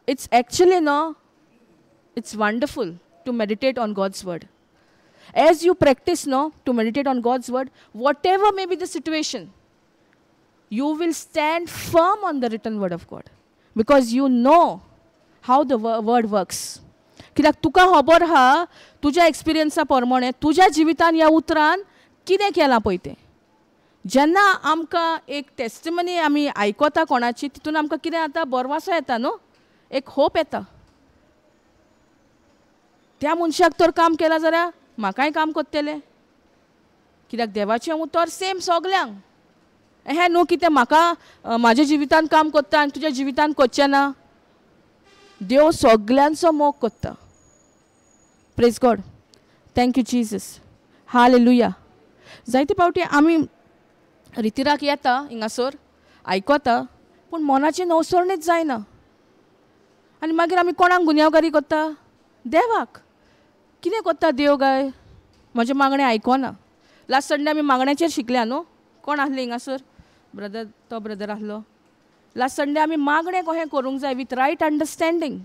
It's actually no, it's wonderful to meditate on God's word. As you practice now to meditate on God's word, whatever may be the situation, you will stand firm on the written word of God because you know how the word works. कित्याक तुका खबर आहा तुज्या एक्सपिरियन्सा प्रमाणे तुज्या जिवितान ह्या उतरान कितें केलां पळय तें. जेन्ना आमकां एक टेस्टिमनी आमी आयकता कोणाची तितून आमकां कितें जाता बरवासो येता न्हू, एक होप येता. त्या मनशाक तर काम केलां जाल्यार म्हाकाय काम कोत्तलें. कित्याक देवाचें उतर सेम सगल्यांक. हें न्हू कितें म्हाका म्हाज्या जिवितान काम कोत्ता आनी तुज्या जिवितान कोच्चें ना. देव सगल्यांचो मोग कोत्ता. Praise God. Thank you Jesus. Hallelujah. जायते फावटी आमी रितीराक येता हिंगासर आयकता पूण मनाची नवसळणीच जायना. आनी मागीर आमी कोणाक गुन्यांवकारी कोत्ता? देवाक. कितें कोत्ता देव गाय? म्हजें मागणें आयकोना. लास्ट संडे आमी मागण्याचेर शिकल्या न्हू. कोण आसले हिंगासर? ब्रदर, तो ब्रदर आसलो. लास्ट संडे आमी मागणें कशें करूंक जाय विथ रायट अंडरस्टँडींग.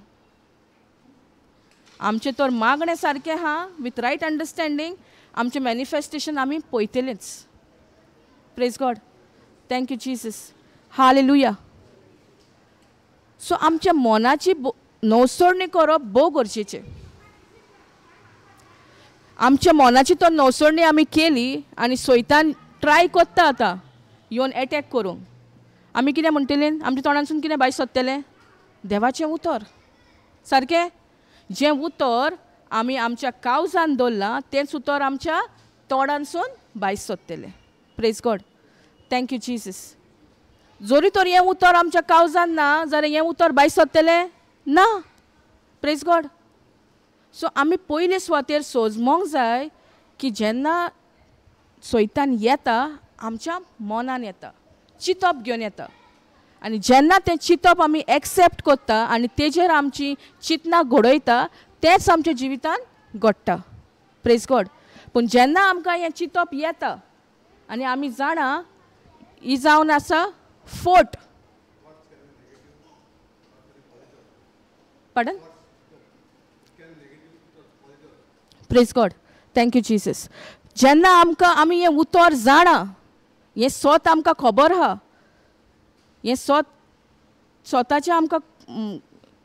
आमचें तर मागणें सारकें आहा विथ रायट अंडरस्टँडींग आमचें मॅनिफेस्टेशन आमी पळयतलींच. Praise God. Thank you Jesus. Hallelujah. So आमच्या मनाची नवसळणी करप भोव गरजेचें. आमच्या मनाची तो नवसळणी आमी केली आनी सैतान ट्राय कोत्ता आतां येवन एटॅक करूंक. आमी कितें म्हणटलीं? आमच्या तोंडांसून कितें भायर सरतलें? देवाचें उतर. सारकें. जें उतर आमी आमच्या काळजान दवरलां तेंच उतर आमच्या तोंडांसून भायर सरतलें. Praise God. Thank you Jesus. जरी तर हें उतर आमच्या काळजान ना जाल्यार हें उतर भायर सरतलें ना. Praise God. सो आमी पयले सुवातेर सोजमोंक जाय की जेन्ना सैतान येता आमच्या मनान येता, चिंतप घेवन येता. आनी जेन्ना तें चिंतप आमी एक्सेप्ट कोत्ता आनी तेजेर आमची चिंतना घडयता तेंच आमच्या जिवितान घडटा. Praise God. पूण जेन्ना आमकां हें चिंतप येता आनी आमी जाणा ही जावन आसा फोट. पाडन. Praise God. Thank you Jesus. जेन्ना आमकां आमी हें उतर जाणा, हें स्वत आमकां खबर आहा, हें स्वताचें आमकां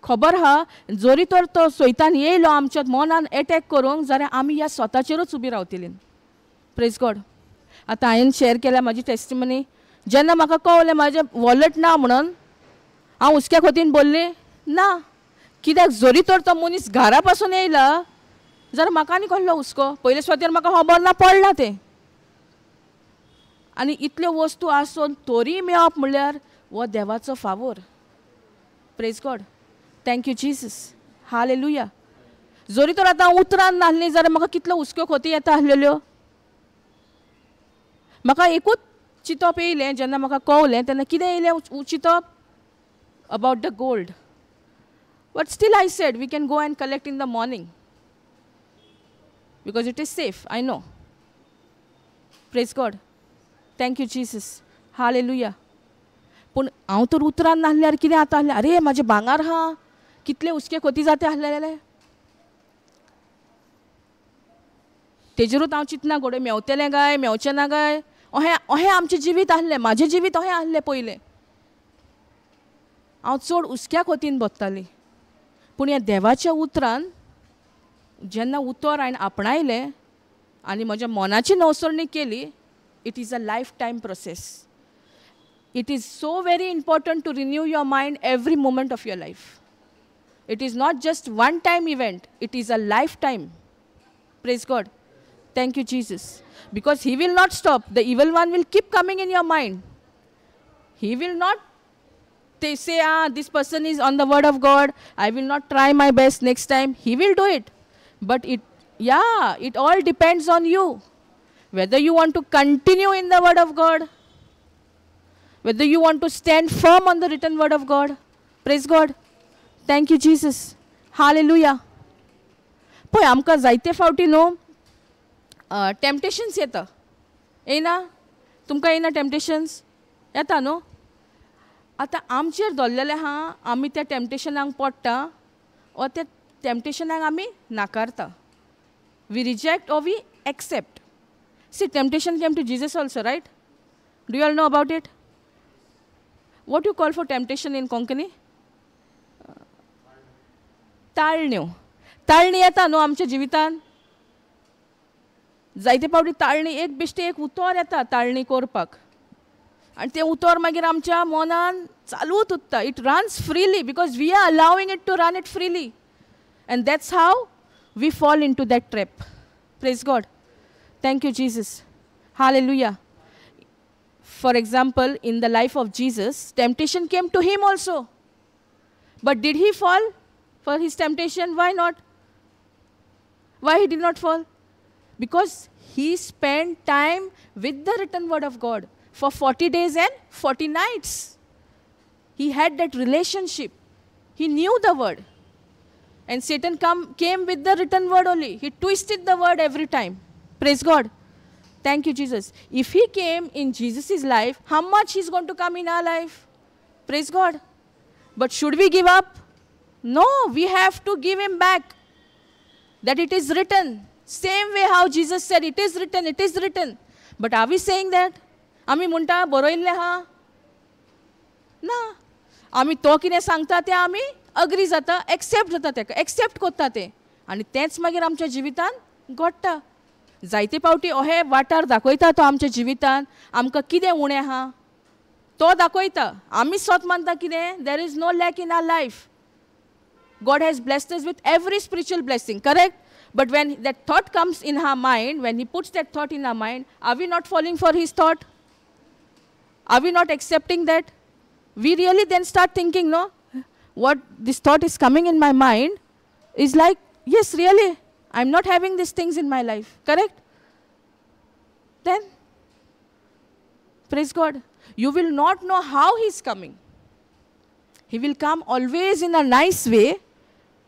खबर आहा, जरी तर तो सैतान येयलो आमच्या मनान एटॅक करूंक जाल्यार आमी ह्या स्वताचेरूच उबी रावतलीं. Praise God. आतां हांवें शेअर केल्या म्हाजी टेस्टिमनी. जेन्ना म्हाका कळलें म्हाजें वॉलेट ना म्हणून हांव हुस्क्या खोतीन बोल्ली ना. कित्याक जरी तर तो मनीस घरा पासून येयला जाल्यार म्हाका आनी कहलो हुस्को. पयले सुवातेर म्हाका खबर ना पडला तें. आनी इतल्यो वस्तू आसून तोरी मेळप म्हणल्यार हो देवाचो favour. Praise God. Thank you Jesus. Hallelujah. जरी तर आतां उतरान नासलीं जाल्यार म्हाका कितल्यो हुस्क्यो खोती येता आसलेल्यो. म्हाका एकूच चिंतप येयलें जेन्ना म्हाका कळलें तेन्ना कितें येयलें चिंतप about the gold. But still I said we can go and collect in the morning because it is safe. I know. Praise God. Thank you Jesus. Hallelujah. पूण हांव तर उतरान नासल्यार कितें जाता आसलें. अरे म्हाजें भांगार आहा. कितले हुस्के खोती जाता आसलेले. तेजेरूच हांव चिंतना घोडे मेवतलें काय मेवचें ना काय. अहें आमचें जिवीत आसलें. म्हाजें जिवीत अहें आसलें पयलें. हांव चड हुस्क्या खोतीन बसतालीं. पूण ह्या देवाच्या उतरान जेन्ना उतर हांवें आपणायलें आनी म्हज्या मनाची नवसरणी केली, it is a life time process. It is so very important to renew your mind every moment of your life. It is not just one time event, it is a lifetime. Praise God. Thank you, Jesus. Because He will not stop. The evil one will keep coming in your mind. He will not say, this person is on the word of God. I will not try my best next time. He will do it. But it all depends on you. Whether you want to continue in the word of God, whether you want to stand firm on the written word of God. Praise God. Thank you, Jesus. Hallelujah. पळय आमकां जायते फावटी न्हू टेम्पटेशन्स येता. येना? तुमकां येना टेम्पटेशन्स? येता न्हू? आतां आमचेर दवरलेलें आहा आमी त्या टेम्पटेशनाक पडटा ओ त्या टेम्पटेशनाक आमी नाकारता. We reject or we accept. See, temptation came to Jesus also, right? Do you all know about it? What you call for temptation in Konkani? ताळण्यो. ताळणी येता न्हू आमच्या जिवितान. जायते फावटी ताळणी एक बेश्टे एक उतर येता ताळणी करपाक. आनी तें उतर मागीर आमच्या मनान चालूच उरता. It runs freely because we are allowing it to run it freely. And that's how we fall into that trap. Praise God. Thank you Jesus. Hallelujah. For example, in the life of Jesus, temptation came to him also. But did he fall for his temptation? Why not? Why he did not fall? Because he spent time with the written word of God for 40 days and 40 nights. He had that relationship. He knew the word. And Satan came with the written word only. He twisted the word every time. Praise God. Thank you, Jesus. If He came in Jesus' life, how much He's going to come in our life? Praise God. But should we give up? No, we have to give Him back. That it is written. Same way how Jesus said, it is written, it is written. But are we saying that? आमी म्हणटा बरयल्लें आहा? ना. आमी तो कितें सांगता तें आमी अग्री जाता, एक्सेप्ट जाता तेका, एक्सेप्ट कोत्ता तें. आनी तेंच मागीर आमच्या जिवितान घडटा. जायते फावटी अहे वाठार दाखयता तो आमच्या जिवितान आमकां कितें उणें आहा तो दाखयता. आमी स्वत मानता कितें there is no lack in our life. God has blessed us with every spiritual blessing. Correct? But when that thought comes in our mind, when he puts that thought in our mind, are we not falling for his thought? Are we not accepting that? We really then start thinking, no, what this thought is coming in my mind is like, yes, really, I'm not having these things in my life. Correct? Then, praise God, you will not know how He's coming. He will come always in a nice way,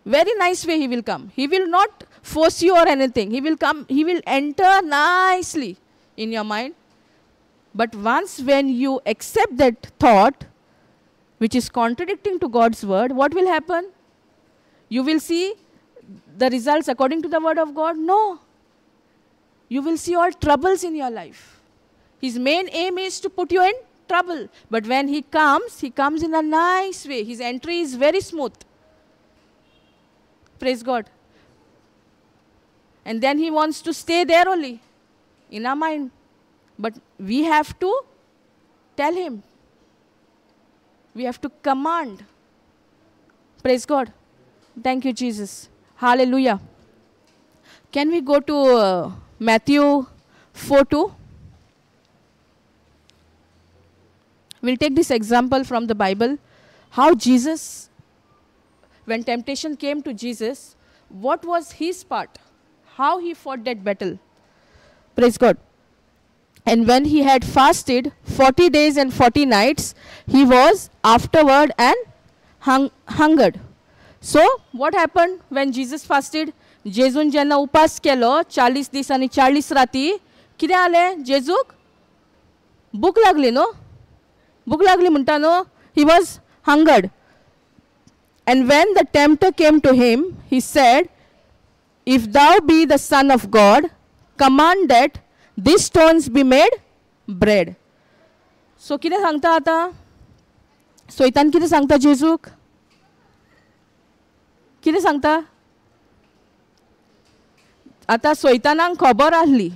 very nice way He will come. He will not force you or anything. He will come, He will enter nicely in your mind. But once when you accept that thought, which is contradicting to God's word, what will happen? You will see the results according to the word of God? No. You will see all troubles in your life. His main aim is to put you in trouble. But when He comes in a nice way. His entry is very smooth. Praise God. And then He wants to stay there only, in our mind. But we have to tell him. We have to command. Praise God. Thank you, Jesus. Hallelujah. Can we go to Matthew 4:2? We'll take this example from the Bible. How Jesus, when temptation came to Jesus, what was his part? How he fought that battle? Praise God. And when he had fasted 40 days and 40 nights, he was afterward and hungered. So, what happened when Jesus fasted? जेजून जेन्ना उपास केलो 40 दीस आनी 40 राती, कितें जालें? जेजूक भूक लागली न्हू? भूक लागली म्हणटा न्हू? He was hungered. And when the tempter came to him, he said, if thou be the Son of God, command that these stones be made bread. So कितें सांगता आतां? सोयतान कितें सांगता जेजूक? कितें सांगता? आता सोयतानाक खबर आसली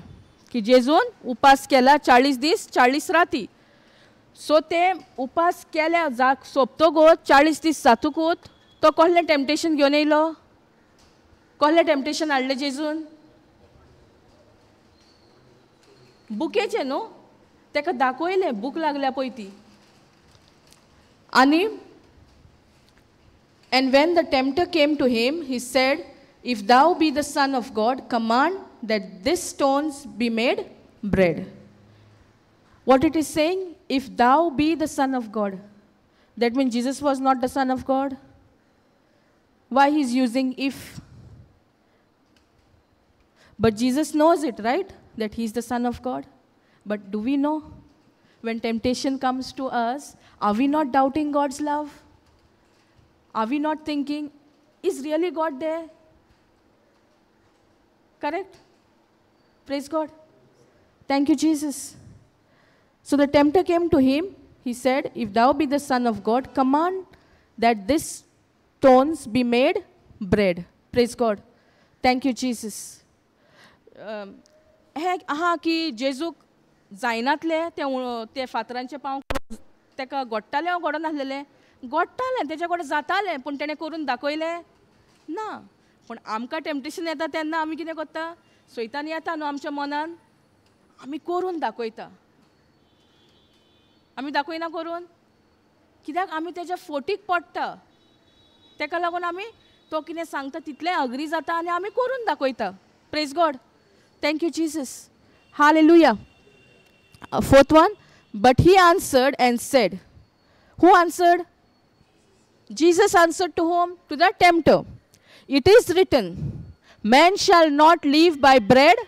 की जेजून उपास केला 40 दीस 40 राती. सो ते उपास केल्या सोंपतकूच 40 दीस जातकूच तो कसलें टेम्पटेशन घेवन येयलो? कसलें टेम्पटेशन हाडलें जेजून? बुकेचें न्हू? ताका दाखयलें भूक लागल्या पळय ती. आनी and when the tempter came to him, he said, if thou be the Son of God, command that these stones be made bread. What it is saying? If thou be the Son of God. That means Jesus was not the Son of God. Why he's using if? But Jesus knows it, right? That he's the Son of God. But do we know? When temptation comes to us, are we not doubting God's love? Are we not thinking, is really God there? Correct? Praise God. Thank you, Jesus. So the tempter came to him. He said, if thou be the Son of God, command that these stones be made bread. Praise God. Thank you, Jesus. aha की जेजूक जायनातले ते फातरांचे पांव ताका गोडटाले ओ गोडो नासलेले गोडटालें तेजे कडेन जातालें पूण तेणें करून दाखयलें ना. पूण आमकां टेम्पटेशन येता तेन्ना आमी कितें करता? सैतान येता न्हू आमच्या मनान, आमी करून दाखयता. आमी दाखयना करून कित्याक आमी तेज्या फोटीक पडटा. ताका लागून आमी तो कितें सांगता तितलें अग्री जाता आनी आमी करून दाखयता. Praise God. Thank you Jesus. Hallelujah. Fourth one, but he answered and said. Who answered? Jesus answered to whom? To the tempter. It is written, man shall not live by bread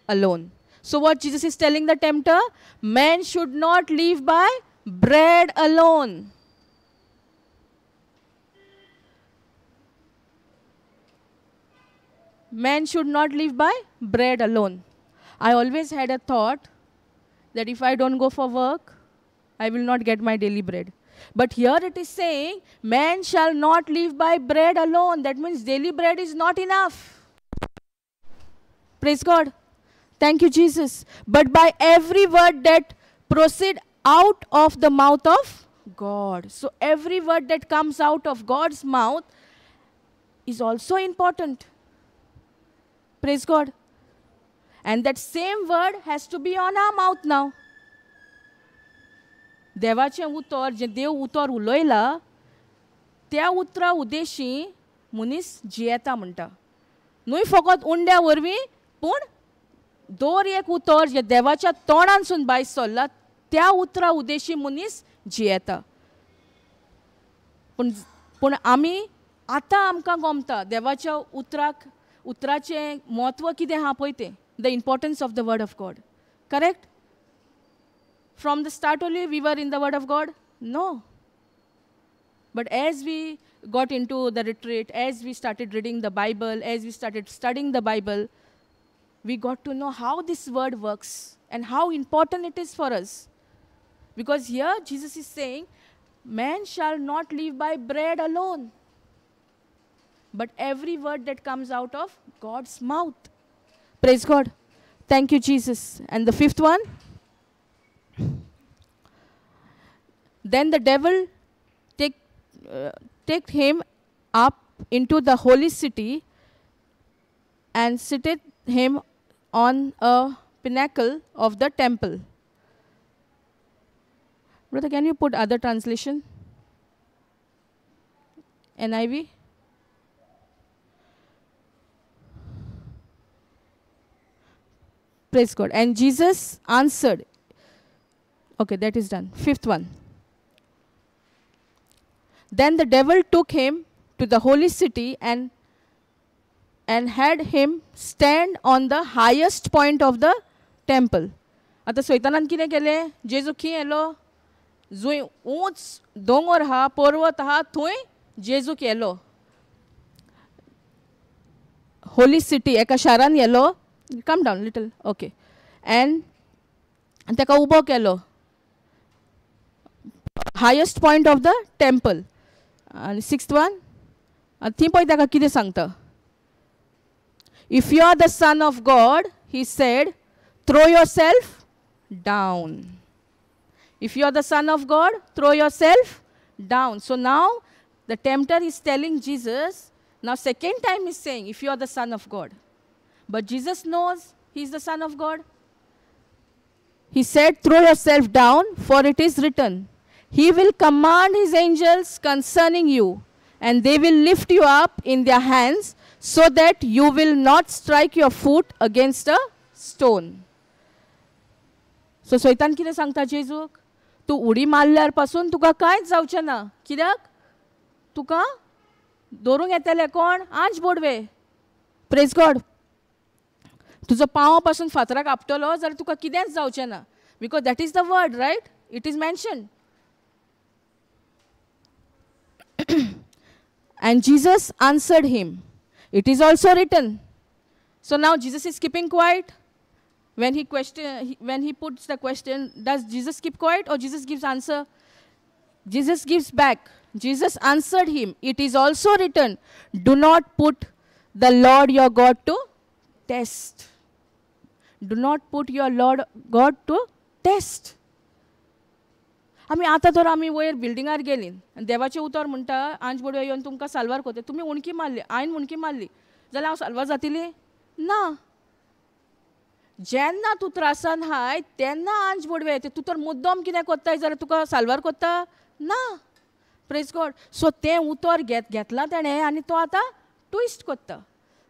alone. So what Jesus is telling the tempter? Man should not live by bread alone. Man should not live by bread alone. I always had a thought that if I don't go for work, I will not get my daily bread. But here it is saying, man shall not live by bread alone. That means daily bread is not enough. Praise God. Thank you, Jesus. But by every word that proceed out of the mouth of God. So every word that comes out of God's mouth is also important. Praise God. And that same word has to be on our mouth now. देवाचें उतर जें देव उतर उलयला त्या उतरा उद्देशी मनीस जियेता म्हणटा. न्हय फकत उंड्या वरवीं पूण दर एक उतर जें देवाच्या तोंडानसून भायर सरला त्या उतरा उद्देशी मनीस जियेता. पूण आमी आतां आमकां गमता देवाच्या उतराचें म्हत्व कितें आहा पळय तें. The importance of the word of God. Correct? From the start only we were in the word of God? No. But as we got into the retreat, as we started reading the Bible, as we started studying the Bible, we got to know how this word works and how important it is for us. Because here Jesus is saying, man shall not live by bread alone, but every word that comes out of God's mouth. Praise God. Thank you, Jesus. And the fifth one? Then the devil take him up into the holy city and seated him on a pinnacle of the temple. Brother, can you put other translation? NIV? Praise God. And Jesus answered. Okay, that is done. Fifth one. Then the devil took him to the holy city and had him stand on the highest point of the temple. आता सैतानान कितें केलें? जेजू खंय yellow? जंय उंच दोंगर हा, पर्वत हा, थंय जेजू येलो. होली सिटी एका शारान yellow. Come down little. Okay. And तेका उबो केलो. Highest point of the temple. And sixth one. थंय पळय तेका कितें सांगता? If you are the Son of God, he said, throw yourself down. If you are the Son of God, throw yourself down. So now the tempter is telling Jesus, now second time he's saying, if you are the Son of God. But Jesus knows he is the Son of God. He said, throw yourself down, for it is written, he will command his angels concerning you, and they will lift you up in their hands, so that you will not strike your foot against a stone. So Satan कितें सांगता जेजूक? तू उडी मारल्यार पासून तुका कांयच जावचें ना. कित्याक? तुका दवरूंक येतले कोण? आंच बोडवे. Praise God. तुजो पांव पासून फातराक आपटलो जाल्यार तुका कितेंच जावचें ना. Because that is the word, right? It is mentioned. And Jesus answered him, it is also written. So now Jesus is keeping quiet. When he puts the question, does Jesus keep quiet or Jesus gives answer? Jesus gives back. Jesus answered him, it is also written, do not put the Lord your God to test. Do not put your Lord God to test. आमी आतां तर आमी वयर बिल्डिंगार गेलीं आनी देवाचें उतर म्हणटा आंच बोडवे येवन तुमकां साल्वार कोते. तुमी उणकी मारली, हांवें उणकी मारली जाल्यार हांव साल्वार जातली ना. जेन्ना तूं त्रासान हाय तेन्ना आंच बोडवे येता. तूं तर मुद्दम कितें कोत्ताय जाल्यार तुका साल्वार कोत्ता ना. Praise God. सो तें उतर घेतलां तेणें आनी तो आतां ट्विस्ट कोत्ता.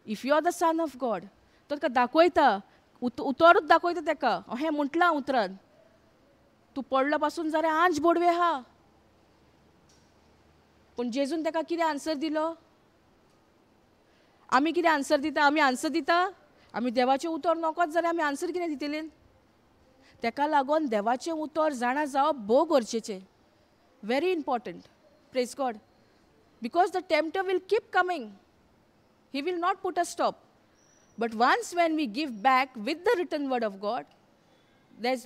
If you are the son of God, तो तुका दाखयता, उतरूच दाखयता तेका. अहें म्हटलां उतरान. तूं पडलो पासून जाल्यार आंच बोडवे हा. पूण जेजून तेका कितें आन्सर दिलो? आमी कितें आन्सर दिता? आमी आन्सर दिता? आमी देवाचें उतर नकोच जाल्यार आमी आन्सर कितें दितलीं? तेका लागून देवाचें उतर जाणा जावप भोव गरजेचें. Very important. Praise God. Because the tempter will keep coming. He will not put a stop. But once when we give back with the written word of God, there's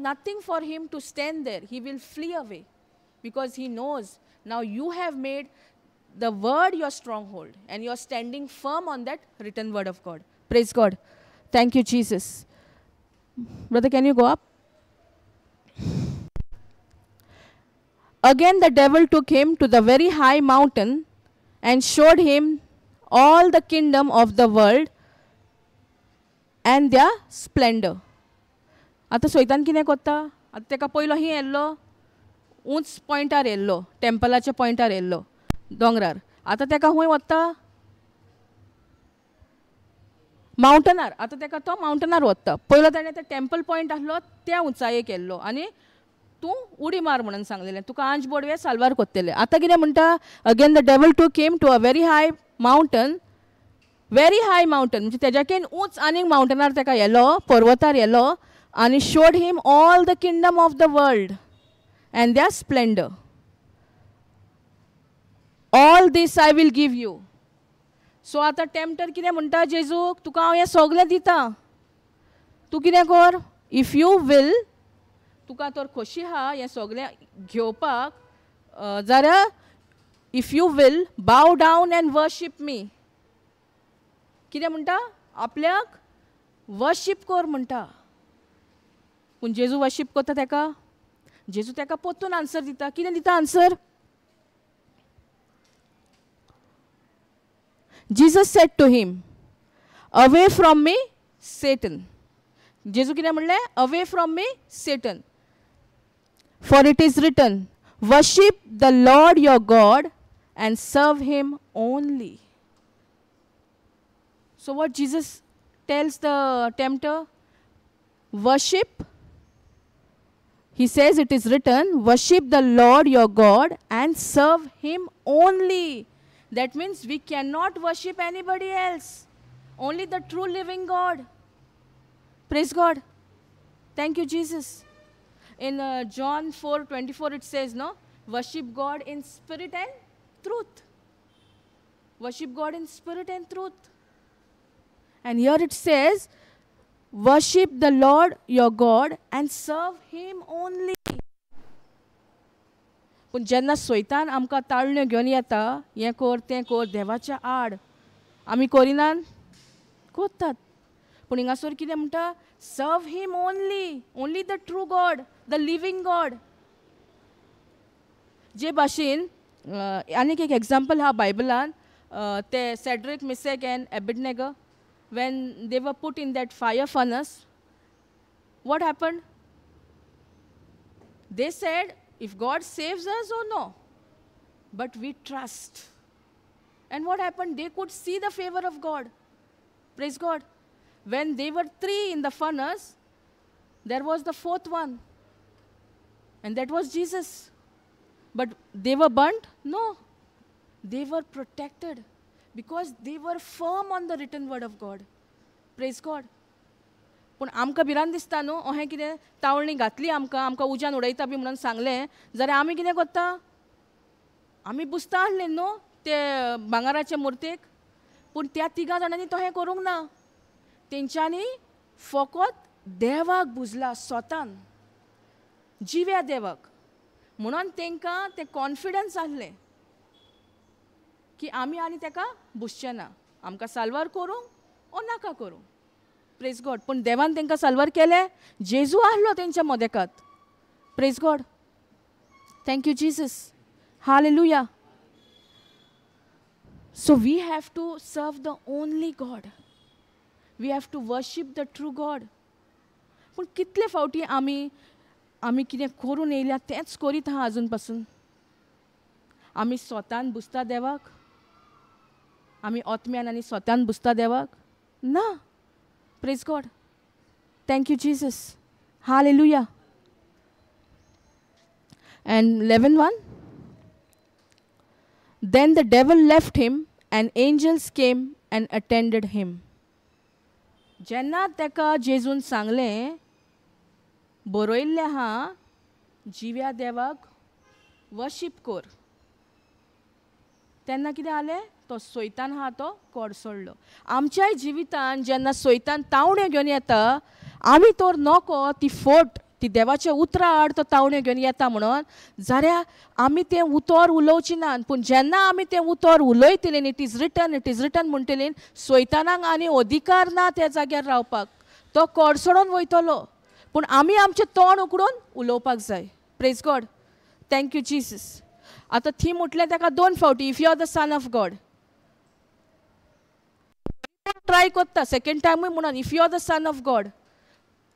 nothing for him to stand there. He will flee away because he knows now you have made the word your stronghold and you're standing firm on that written word of God. Praise God. Thank you, Jesus. Brother, can you go up? Again the devil took him to the very high mountain and showed him all the kingdom of the world and their splendor. आतां सैतान कितें कोत्ता? आतां तेका पयलो ही yellow उंच पॉयंटार yellow, टेम्पलाच्या पॉयंटार yellow दोंगरार. आतां तेका खंय वता? मावंटनार. आतां तेका तो मावंटनार वता. पयलो ताणें ते टेम्पल पॉयंट आसलो त्या उंचायेक येल्लो आनी तूं उडी मार म्हणून सांगलेलें. तुका आंच बोडवे साल्वार कोत्तेले. आतां कितें म्हणटा? Again the devil took him to a very high mountain. Very high mountain म्हणजे तेज्याकेन उंच आनीक मावंटनार तेका येलो, पर्वतार येलो. And he showed him all the kingdom of the world and their splendor. All this I will give you. So आता tempter कितें म्हणटा जेजूक? तुका हांव हें सगळें दिता. तूं कितें कर? If you will, तुका तर खोशी हा हें सगळें घेवपाक, जाल्यार if you will bow down and worship me. कितें म्हणटा? आपल्याक वर्शीप कर म्हणटा. पूण जेजू वर्शीप करता ताका जेजू ताका परतून आन्सर दिता. कितें दिता answer? Jesus said to him, away from me, Satan. जेजू कितें म्हणलें? Away from me, Satan. For it is written, worship the Lord your God and serve him only. So what Jesus tells the tempter? Worship. He says it is written, worship the Lord your God and serve him only. That means we cannot worship anybody else. Only the true living God. Praise God. Thank you, Jesus. In John 4:24 it says, no? Worship God in spirit and truth. Worship God in spirit and truth. And here it says, worship the Lord your God and serve him only. पूण जेन्ना सोयतान आमकां ताळण्यो घेवन येता, हें कर तें कर देवाच्या आड, आमी करिनान? करतात. पूण हिंगासर कितें म्हणटा? Serve him only. Only the true God, the living God. जे भाशेन आनीक एक एग्जाम्पल आहा बायबलान, ते Shadrach, Meshach and Abednego, when they were put in that fire furnace, what happened? They said, if God saves us or no, but we trust. And what happened? They could see the favor of God. Praise God. When they were 3 in the furnace, there was the 4th one, and that was Jesus. But they were burnt? No. They were protected because they were firm on the written word of God. Praise God. पूण आमकां भिरांत दिसता न्हू, अहें कितें तावळणी घातली आमकां उज्यान उडयता बी म्हणून सांगलें, जाल्यार आमी कितें करता? आमी बुजता आसलीं न्हू ते भांगाराचे मुर्तेक. पूण त्या 3 जाणांनी तशें करूंक ना. तेंच्यांनी फकत देवाक बुजला, स्वतान, जिव्या देवाक. म्हणून तांकां तें कॉन्फिडन्स आसलें की आमी आनी ताका बुजचें ना. आमकां साल्वार करूंक ओ नाका करूंक. Praise God. पूण देवान तांकां साल्वार केलें. जेजू आहलो तेंच्या मदेकात. Praise God. Thank you Jesus. Hallelujah. So we have to serve the only God. We have to worship the true God. पूण कितले फावटी आमी कितें करून येयल्या तेंच करीत आहा आजून पासून. आमी स्वतान बुजता देवाक? आमी आत्म्यान आनी स्वतान बुजता देवाक? ना. Praise God. Thank you, Jesus. Hallelujah. And 11:1. Then the devil left him, and angels came and attended him. जेन्ना ताका जेजून सांगलें, बरयल्लें आहा, जिव्या देवाक वर्शीप कर, तेन्ना कितें जालें? तो सोयतान आहा तो कोडसडलो. आमच्याय जिवितान जेन्ना सोयतान तावण्यो घेवन येता, आमी तर नोको ती फोट, ती देवाच्या उतरां आड तो तावण्यो घेवन येता म्हणून, जाल्यार आमी तें उतर उलोवची ना. पूण जेन्ना आमी तें उतर उलयतलीं, इट इज रिटन म्हणटलीं, सोयतानाक आनी अधिकार ना त्या जाग्यार रावपाक. तो कोडसडून वयतलो. पूण आमी आमचें तोंड उकडून उलोवपाक जाय. Praise God. Thank you Jesus. आतां थी म्हटलें ताका 2 फावटी, if you are the son of God. Try करता सेकंड टायमूय म्हणून, if you are the son of God.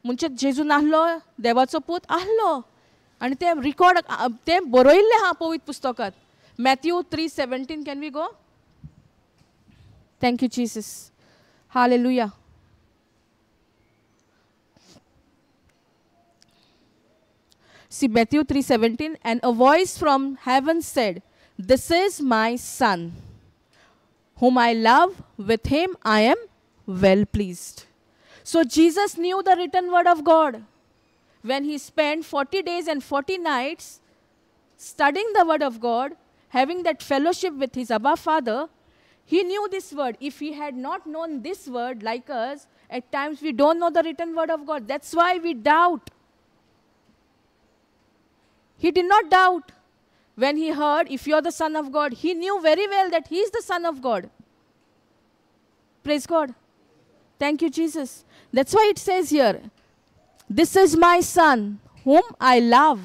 म्हणजे जेजू नाहलो, देवाचो पूत आहलो. आनी तें रिकॉर्ड, तें बरयल्लें आहा पवित्र पुस्तकांत. Matthew 3:17. Can we go? Thank you Jesus. Hallelujah. See Matthew 3:17, and a voice from heaven said, "This is my son, whom I love, with him I am well pleased." So Jesus knew the written word of God. When he spent 40 days and 40 nights studying the word of God, having that fellowship with his Abba Father, he knew this word. If he had not known this word, like us, at times we don't know the written word of God. That's why we doubt. He did not doubt. When he heard, if you are the Son of God, he knew very well that he is the Son of God. Praise God. Thank you, Jesus. That's why it says here, This is my son, whom I love.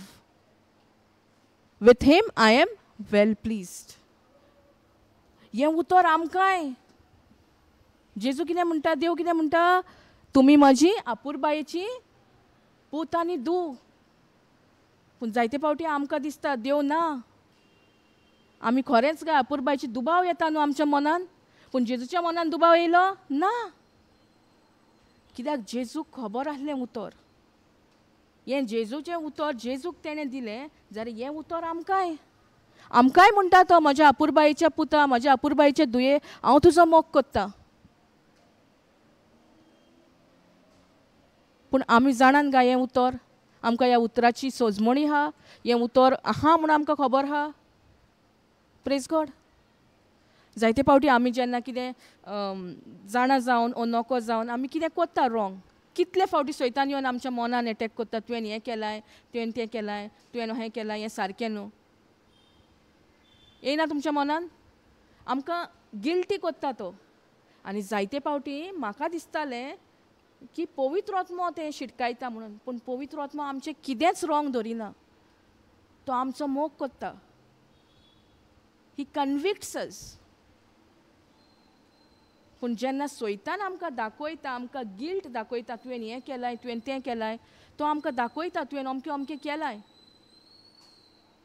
With him I am well pleased. हें उतर आमकांय. जेजू कितें म्हणटा, देव कितें म्हणटा, तुमी म्हजी आपुरबायेची पूत आनी धूव. पूण जायते फावटी आमकां दिसता देव ना. आमी खरेंच काय आपुरबायची दुबाव येता न्हू आमच्या मनान, पूण जेजूच्या मनान दुबाव येयलो ना. कित्याक जेजूक खबर आसलें उतर. हें जेजूचें उतर जेजूक तेणें दिलें, जाल्यार हें उतर आमकांय म्हणटा तो, म्हज्या आपुरबायेच्या पुता, म्हज्या आपुरबायेचे धुये, हांव तुजो मोग कोत्ता. पूण आमी जाणान काय हें उतर, आमकां ह्या उतराची सोजमणी आहा, हें उतर आहा म्हूण आमकां खबर आहा. Praise God. जायते फावटी आमी जेन्ना कितें जाणा जावन ओ नोको जावन आमी कितें कोत्ता रॉंग, कितले फावटी सैतान येवन आमच्या मनान एटॅक कोत्ता, तुवें हें केलाय, तुवें तें केलाय, तुवें हें केलाय, हें सारकें न्हू. येयना तुमच्या मनान? आमकां गिल्टी कोत्ता तो. आनी जायते फावटी म्हाका दिसतालें की पवित्र आत्मो तें शिटकायता म्हणून, पूण पवित्र आत्मो आमचें कितेंच रॉंग धरिना. तो आमचो मोग कोत्ता. ही कन्विक्ट्स अस. पूण जेन्ना सैतान आमकां दाखयता, आमकां गिल्ट दाखयता, तुवें हें केलाय, तुवें तें केलाय, तो आमकां दाखयता तुवें अमकें अमकें केलाय.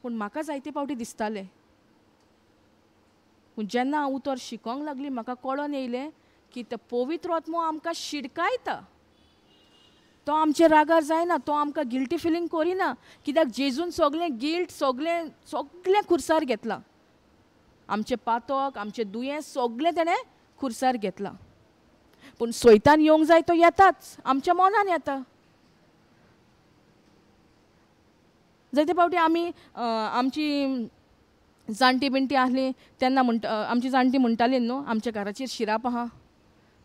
पूण म्हाका जायते फावटी दिसतालें, पूण जेन्ना हांव उतर शिकोंक लागली म्हाका कळोन येयलें की तो पवित्र आत्मो आमकां शिडकायता. तो आमचे रागार जायना, तो आमकां गिल्टी फिलींग करिना, कित्याक जेजून सगळें गिल्ट सगळें खुर्सार घेतलां. आमचे पातक, आमचे दुयेंस सगळें तेणें खुर्सार घेतलां. पूण सैतान येवंक जाय तो येताच, आमच्या मनान येता. जायते फावटी आमी आमची जाणटी बिणटी आहली तेन्ना आमची जाणटी म्हणटाली न्हू, आमच्या घराचेर शिराप आहा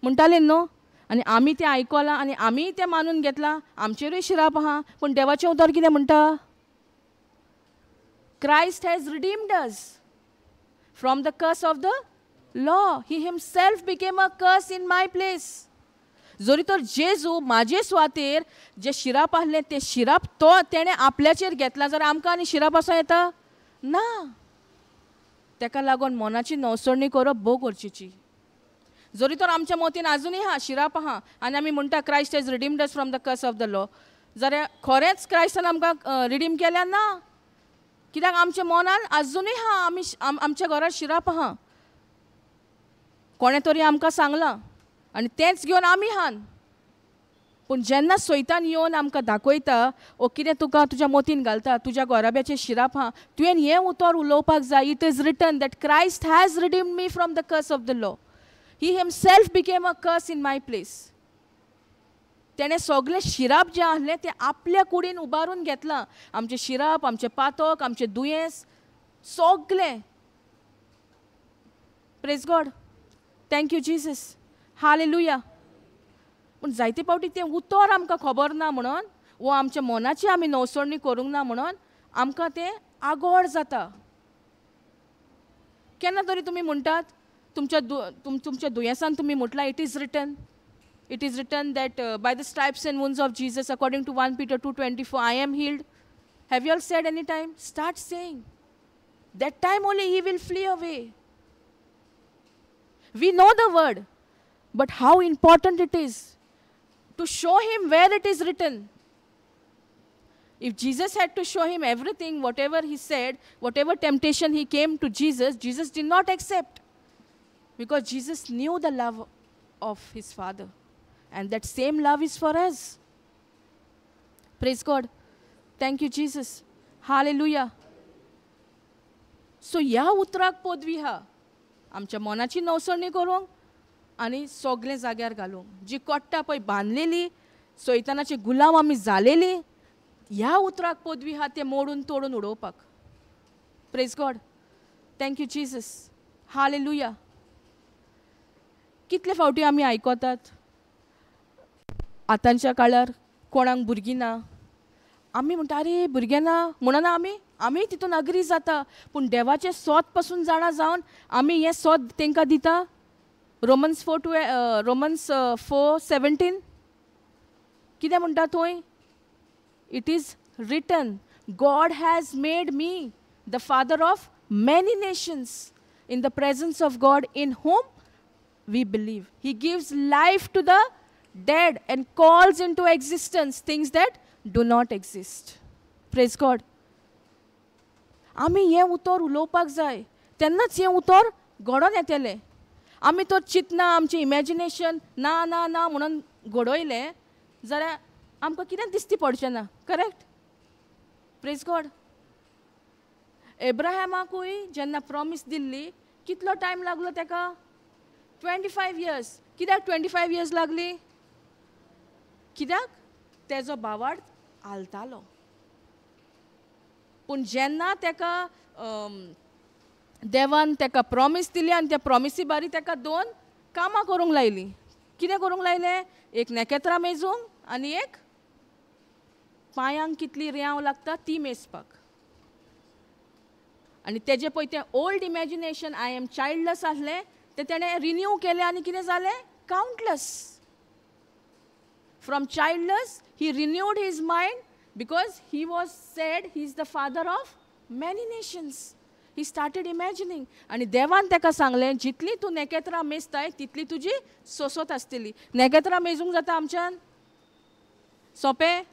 म्हणटाली न्हू, आनी आमी तें आयकलां आनी आमी तें मानून घेतलां, आमचेरूय शिराप आहा. पूण देवाचें उतर कितें म्हणटा? Christ has redeemed us from the curse of the law. He himself became a curse in my place. जरी तर जेजू म्हाजे सुवातेर जे शिराप आहलें तें शिराप तो तेणें आपल्याचेर घेतला, जाल्यार आमकां आनी शिराप असो येता ना. तेका लागून मनाची नवसळणी करप भोव गरजेची. जरी तर आमच्या मोतीन आजुनूय आहा शिराप आहा आनी आमी म्हणटा Christ has redeemed us from the curse of the law, जाल्यार खरेंच क्रायस्तान आमकां रिडीम केल्या ना. कित्याक आमच्या मनान आजुनूय आहा आमी आमच्या घरांत शिराप आहा. कोणें तरी आमकां सांगलां आनी तेंच घेवन आमी हान. पूण जेन्ना सैतान येवन आमकां दाखयता ओ कितें तुका तुज्या मोतीन घालता, तुज्या गोराब्याचें शिराप आहा, तुवें हें उतर उलोवपाक जाय. It is written that Christ has redeemed me from the curse of the law. He himself became a curse in my place. तेणें सगळें शिराप जें आहलें तें आपल्या कुडीन उबारून घेतलां. आमचें शिराप, आमचें पातक, आमचें दुयेंस सगळें. Praise God. Thank you Jesus. Hallelujah. पूण जायते फावटी तें उतर आमकां खबर ना म्हणून वो आमच्या मनाची आमी नवसळणी करूंक ना म्हणून आमकां तें आगोड जाता. केन्ना तरी तुमी म्हणटात तुमच्या दुयेंसान तुमी म्हटलां it is written that by the stripes and wounds of Jesus according to 1 Peter 2:24 I am healed. Have you all said any time? Start saying. That time only he will flee away. We know the word, but how important it is to show him where it is written. If Jesus had to show him everything, whatever he said, whatever temptation he came to Jesus did not accept, because Jesus knew the love of his Father, and that same love is for us. Praise God. Thank you Jesus. Hallelujah. So ह्या उतराक पदवी हा आमच्या मनाची नवसळणी करूंक आनी सगळें जाग्यार घालूंक. जी कोट्टा पळय बांदलेली, सैतानाचे गुलाम आमी जालेली, ह्या उतराक पदवी हा ते मोडून तोडून उडोवपाक. Praise God. Thank you Jesus. Hallelujah. कितले फावटी आमी आयकतात आतांच्या काळार कोणाक भुरगीं ना, आमी म्हणटा अरे भुरगें ना म्हणना आमी तितून अग्री जाता. पूण देवाचें सोद पासून जाणा जावन आमी हें सोद तांकां दिता. रोमन्स 4:17 कितें म्हणटा थंय? It is written, God has made me the father of many nations in the presence of God in whom we believe. He gives life to the dead and calls into existence things that do not exist. Praise God. आमी हें उतर उलोवपाक जाय तेन्नाच हें उतर घडोवन येतलें. आमी तर चिंतना आमचें इमॅजिनेशन ना ना ना म्हणून घडोयलें जाल्यार आमकां कितें दिसती पडचें ना. करेक्ट. Praise God. एब्राहॅमाकूय जेन्ना प्रॉमीस दिल्ली कितलो टायम लागलो ताका? 25 years. कित्याक 25 years लागली? कित्याक तेजो भावार्थ आलतालो. पूण जेन्ना ताका देवान ताका प्रॉमीस दिली आनी त्या प्रॉमिसी बारी ताका 2 कामां करूंक लायलीं. कितें करूंक लायलें? एक नेकेत्रां मेजूंक आनी एक पांयांक कितली रेंव लागता ती मेजपाक. आनी तेजें पळय तें old imagination I am childless आसलें तें तेणें रिन्यू केलें आनी कितें जालें? Countless. From childless he renewed his mind because he was said he is the father of many nations. He started imagining. आनी देवान ताका सांगलें जितली तूं नेकेत्रां मेजताय तितली तुजी सोसोत आसतली. नेकेत्रां मेजूंक जाता आमच्यान? सोंपें.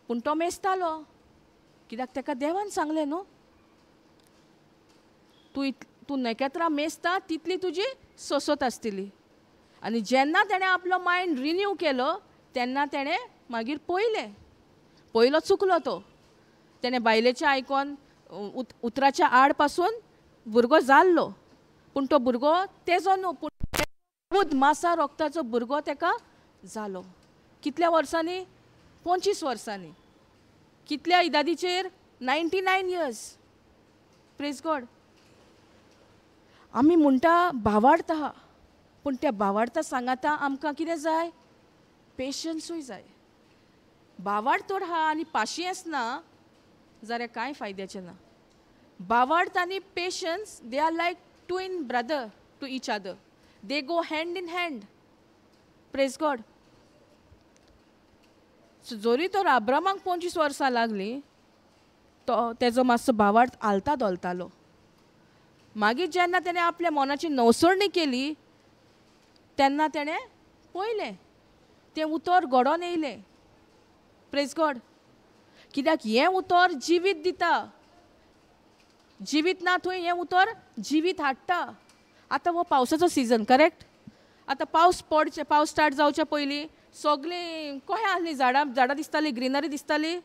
पूण तो मेजतालो कित्याक ताका देवान सांगलें न्हू. तूं नेकेत्रां मेजता तितली तुजी सोसोत आसतली. आनी जेन्ना ताणें आपलो मायंड रिन्यू केलो तेन्ना ताणें मागीर पयलो चुकलो तो. तेणें बायलेचें आयकोन उतराच्या आड पासून भुरगो जाल्लो. पूण तो भुरगो तेजो न्हू पूण मासा रोगताचो भुरगो ताका जालो. कितल्या वर्सांनी? 25 वर्सांनी. कितल्या इदादीचेर? 99 years. Praise God. आमी म्हणटा भावार्थ आहा पूण त्या भावार्था सांगाता आमकां कितें जाय? पेशन्सूय जाय. भावार्थ तर आहा आनी पाशियेंस ना जाल्यार कांय फायद्याचें ना. भावार्थ आनी patience they are like twin brother to each other. They go hand in hand. Praise God. So जोरी तर अब्रामाक 25 वर्सां लागलीं तो तेजो मातसो भावार्थ आलता दोलतालो. मागीर जेन्ना तेणें आपल्या मनाची नवसोडणी केली तेन्ना तेणें पळयलें तें उतर घडोवन येयलें. Praise God. कित्याक हें उतर जिवीत दिता. जिवीत ना थंय हें उतर जिवीत हाडटा. आतां हो पावसाचो सिजन. करेक्ट. आतां पावस स्टार्ट जावच्या पयलीं सगळीं कशें आसलीं झाडां दिसतालीं ग्रिनरी दिसताली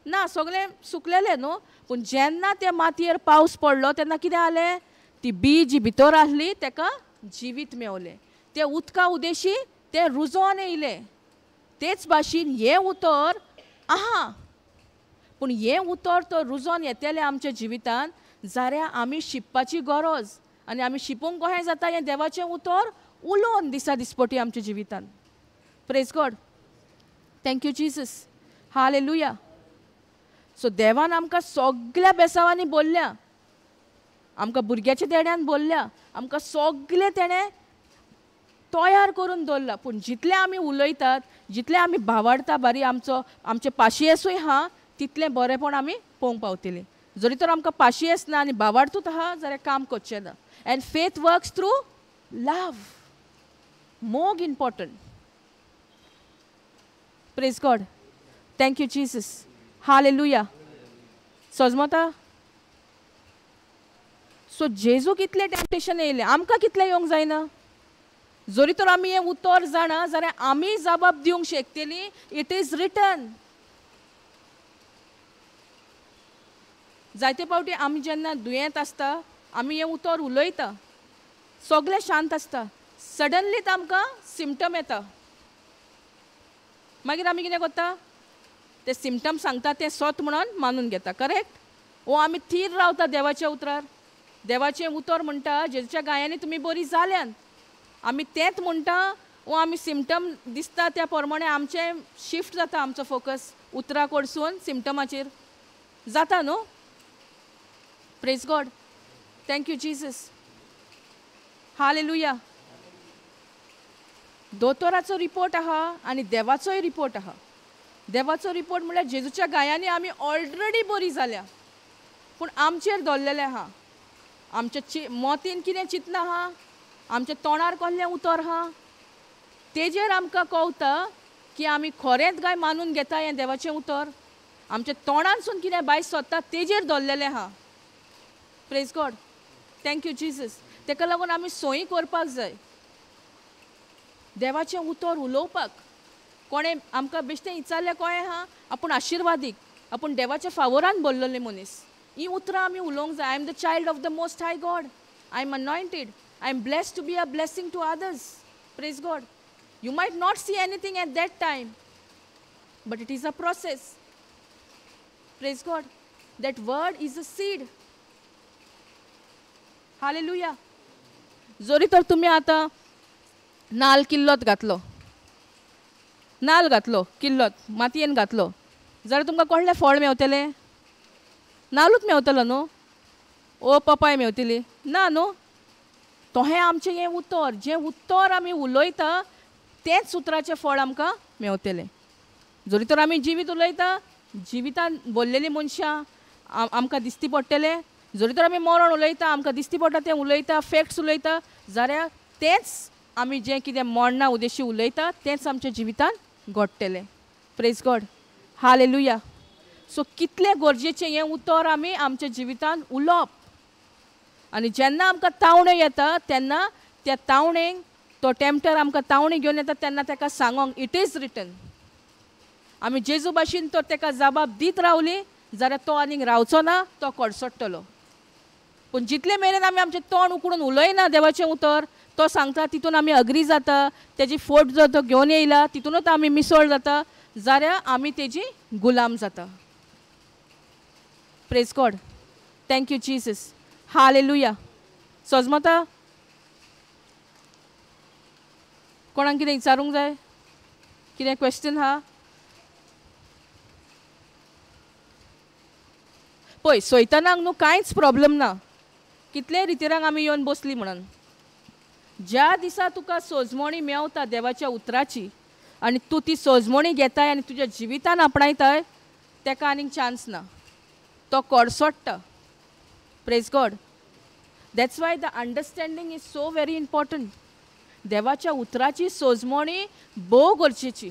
ना सगळें सुकलेलें न्हू. पूण जेन्ना त्या मातयेर पावस पडलो तेन्ना कितें जालें? ती बी जी भितर आसली ताका जिवीत मेवलें. ते उदका उदेशी तें रुजोवन येयलें. तेच भाशेन हें उतर आहा. पूण हें उतर तो रुजोन येतलें आमच्या जिवितान जाल्यार आमी शिकपाची गरज. आनी आमी शिपूंक कशें जाता हें देवाचें उतर उलोवन दिसा दिसपटी आमच्या जिवितान. Praise God. Thank you Jesus. Hallelujah. So देवान आमकां सगळ्या बेसावांनी बोल्ल्या. आमकां भुरग्याच्या देड्यान बोल्ल्या. आमकां सगळें तेणें तयार करून दवरला. पूण जितलें आमी उलयतात जितलें आमी भावार्था बारी आमचें पाशियेंसूय आहा तितलें बरेंपण आमी पळोवंक पावतलीं. जरी तर आमकां पाशियेंस ना आनी भावार्थूच आहा जाल्यार काम करचें ना. And faith works through love. मोग important. Praise God. Thank you Jesus. Hallelujah. सोजमोता. सो जेजू कितलें टेम्पटेशन येयलें आमकां कितलें येवंक जायना? जरी तर आमी हें उतर जाणा जाल्यार आमी जबाब दिवंक शकतलीं. It is written. जायते फावटी आमी जेन्ना दुयेंत आसता आमी हें उतर उलयता सगळें शांत आसता. सडनलीच आमकां सिम्पटम येता. मागीर आमी कितें करता? ते सिम्पटम सांगता तें सत म्हणून मानून घेता. करेक्ट. वो आमी थीर रावता देवाच्या उतरार. देवाचें उतर म्हणटा जेजूच्या गायांनी तुमी बरी जाल्यान. आमी तेंच म्हणटा वो आमी सिम्पटम दिसता त्या प्रमाणे आमचें शिफ्ट जाता आमचो फोकस उतरा कडसून सिम्पटमाचेर. जाता न्हू. Praise God. Thank you Jesus. Hallelujah. दोतोराचो रिपोर्ट आहा आनी देवाचोय रिपोर्ट आहा. देवाचो रिपोर्ट म्हळ्यार जेजूच्या गायांनी आमी ऑलरेडी बरी जाल्या, पूण आमचेर दवरलेलें आहा. आमच्या मोतीन कितें चिंतना आहा, आमच्या तोंडार कसलें उतर आहा, तेजेर आमकां कळटा की आमी खरेंच काय मानून घेता हें देवाचें उतर. आमच्या तोंडानसून कितें भायर सोदता तेजेर दवरलेलें आहा. Praise God. Thank you Jesus. तेका लागून आमी सोयी करपाक जाय देवाचें उतर उलोवपाक. कोणें आमकां बेश्टें विचारलें कळ्ळें आहा, आपूण आशिर्वादीक, आपूण देवाच्या फावोरान बोल्लोलें मनीस. ही उतरां आमी उलोवंक जाय. I am the child of the most high God. I am anointed. I am blessed to be a blessing to others. Praise God. You might not see anything at that time, but it is a process. Praise God. That word is a seed. Hallelujah. जरी तर तुम्ही आता नाल किल्लोत घातलो, नाल घातलो किल्लोत मातयेन घातलो, जाल्यार तुमकां कसलें फळ मेवतलें? नालूच मेवतलो न्हू. ओ पपाय मेवतली ना न्हू. तोहें आमचें हें उतर, जें उतर आमी उलयता तेंच उतराचें फळ आमकां मेवतलें. जरी तर आमी जिवीत उलयता, जिवितान बोल्लेलीं मनशां आमकां दिश्टी पडटले. जरी तर आमी मरण उलयता, आमकां दिश्टी पडटा तें उलयता, फॅक्ट्स उलयता, जाल्यार तेंच आमी जें कितें मरणा उद्देशी उलयता तेंच आमच्या जिवितान घडटलें. Praise God. हालेलुया. सो कितलें गरजेचें हें उतर आमी आमच्या जिवितान उलोवप. आनी जेन्ना आमकां तावण्यो येता तेन्ना त्या तावणेक तो टेम्पटर आमकां तावणी घेवन येता तेन्ना ताका सांगोंक इट इज रिटन. आमी जेजू भाशेन तर ताका जबाब दीत रावली जाल्यार तो आनीक रावचो ना, तो कडसडटलो. पूण जितले मेरेन आमी आमचें तोंड उकडून उलयना देवाचें उतर, तो सांगता तितून आमी अग्री जाता, तेजी फोट जो तो घेवन येयला तितूनच आमी मिसळ जाता, जाल्यार आमी तेजी गुलाम जाता. Praise God. Thank you Jesus. Hallelujah. सोजमता कोणाक कितें विचारूंक जाय? कितें क्वेश्चन आहा? पळय, सैतानाक न्हू कांयच प्रॉब्लेम ना कितले रितीरांक आमी येवन बसली म्हणून. ज्या दिसा तुका सोजमणी मेवता देवाच्या उतराची आनी तूं ती सोजमणी घेताय आनी तुज्या जिवितान आपणायताय, ताका आनीक चान्स ना. तो कडसडटा. Praise God. That's why the understanding is so very important. देवाच्या उतराची सोजमणी भोव गरजेची.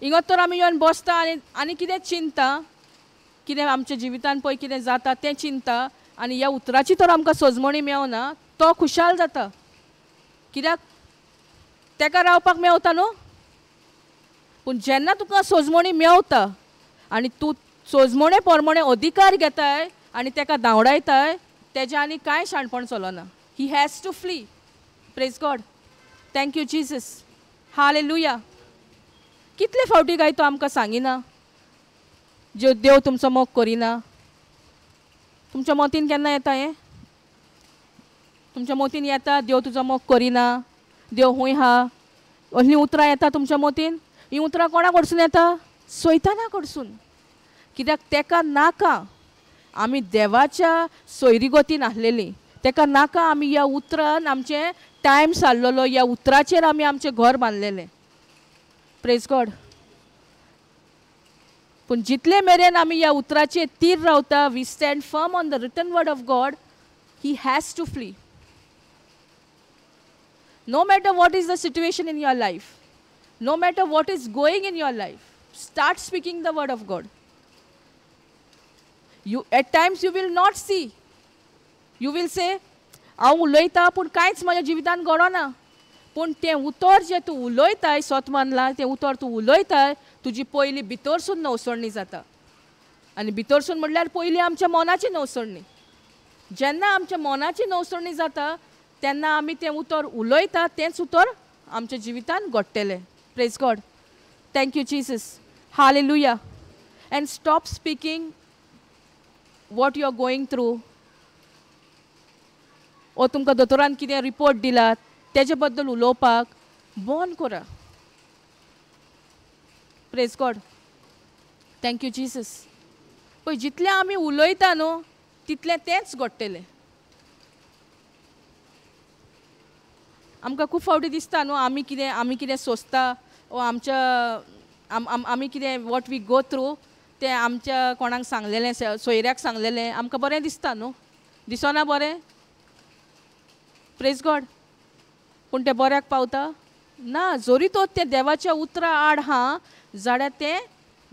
हिंगत तर आमी येवन बसता आनी कितें चिंता, कितें आमच्या जिवितान पळय कितें जाता तें चिंता, आनी ह्या उतराची तर आमकां सोजमणी मेवना, तो खुशाल जाता. कित्याक ताका रावपाक मेवता न्हू. पूण जेन्ना तुका सोजमणी मेवता आनी तूं सोजमणे प्रमाणे अधिकार घेताय आनी ताका धांवडायताय, तेजें आनी कांय शाणपण चलना. He has to flee. Praise God. Thank you, Jesus. Hallelujah. कितले फावटी काय तो आमकां सांगिना जो देव तुमचो मोग करिना. तुमच्या मोतीन केन्ना येता हें? तुमच्या मोतीन येता देव तुजो मोग करिना, देव हूंय हा, असलीं उतरां येता तुमच्या मोतीन? हीं उतरां कोणा कडसून येता? सैताना कडसून. कित्याक ताका नाका आमी देवाच्या सोयरीगतीन आसलेलीं, ताका नाका आमी ह्या उतरान आमचें टायम सारलेलो, ह्या उतराचेर आमी आमचें घर बांदलेलें. Praise God. पूण जितले मेरेन आमी ह्या उतराचेर तीर रावता, we stand firm on the written word of God, he has to flee. No matter what is the situation in your life, no matter what is going in your life, start speaking the word of God. You at times you will not see, you will say हांव उलयतां पूण कांयच म्हाज्या जिवितान घडोना. पूण तें उतर जें तूं उलयताय स्वत मानला, तें उतर तूं उलयताय, तुजी पयली भितरसून नवसणणी जाता. आनी भितरसून म्हणल्यार पयली आमच्या मनाची नवसणणी. जेन्ना आमच्या मनाची नवसणणी जाता तेन्ना आमी तें उतर उलयता, तेंच उतर आमच्या जिवितान घडटलें. Praise God. Thank you Jesus. Hallelujah. And stop speaking what you are going through. ओ तुमकां दोतोरान कितें रिपोर्ट दिला तेजे बद्दल उलोवपाक बंद करा. Praise God. Thank you Jesus. पळय जितलें आमी उलयता न्हू तितलें तेंच घडटलें. आमकां खूब फावटी दिसता न्हू आमी कितें सोंसता आमच्या आमी कितें वॉट वी गो थ्रू तें आमच्या कोणाक सांगलेलें सोयऱ्याक सांगलेलें आमकां बरें दिसता न्हू दिसना बरें प्रेज गॉड पूण तें बऱ्याक पावता ना जोरी तो तें देवाच्या उतरां आड हा जाल्यार तें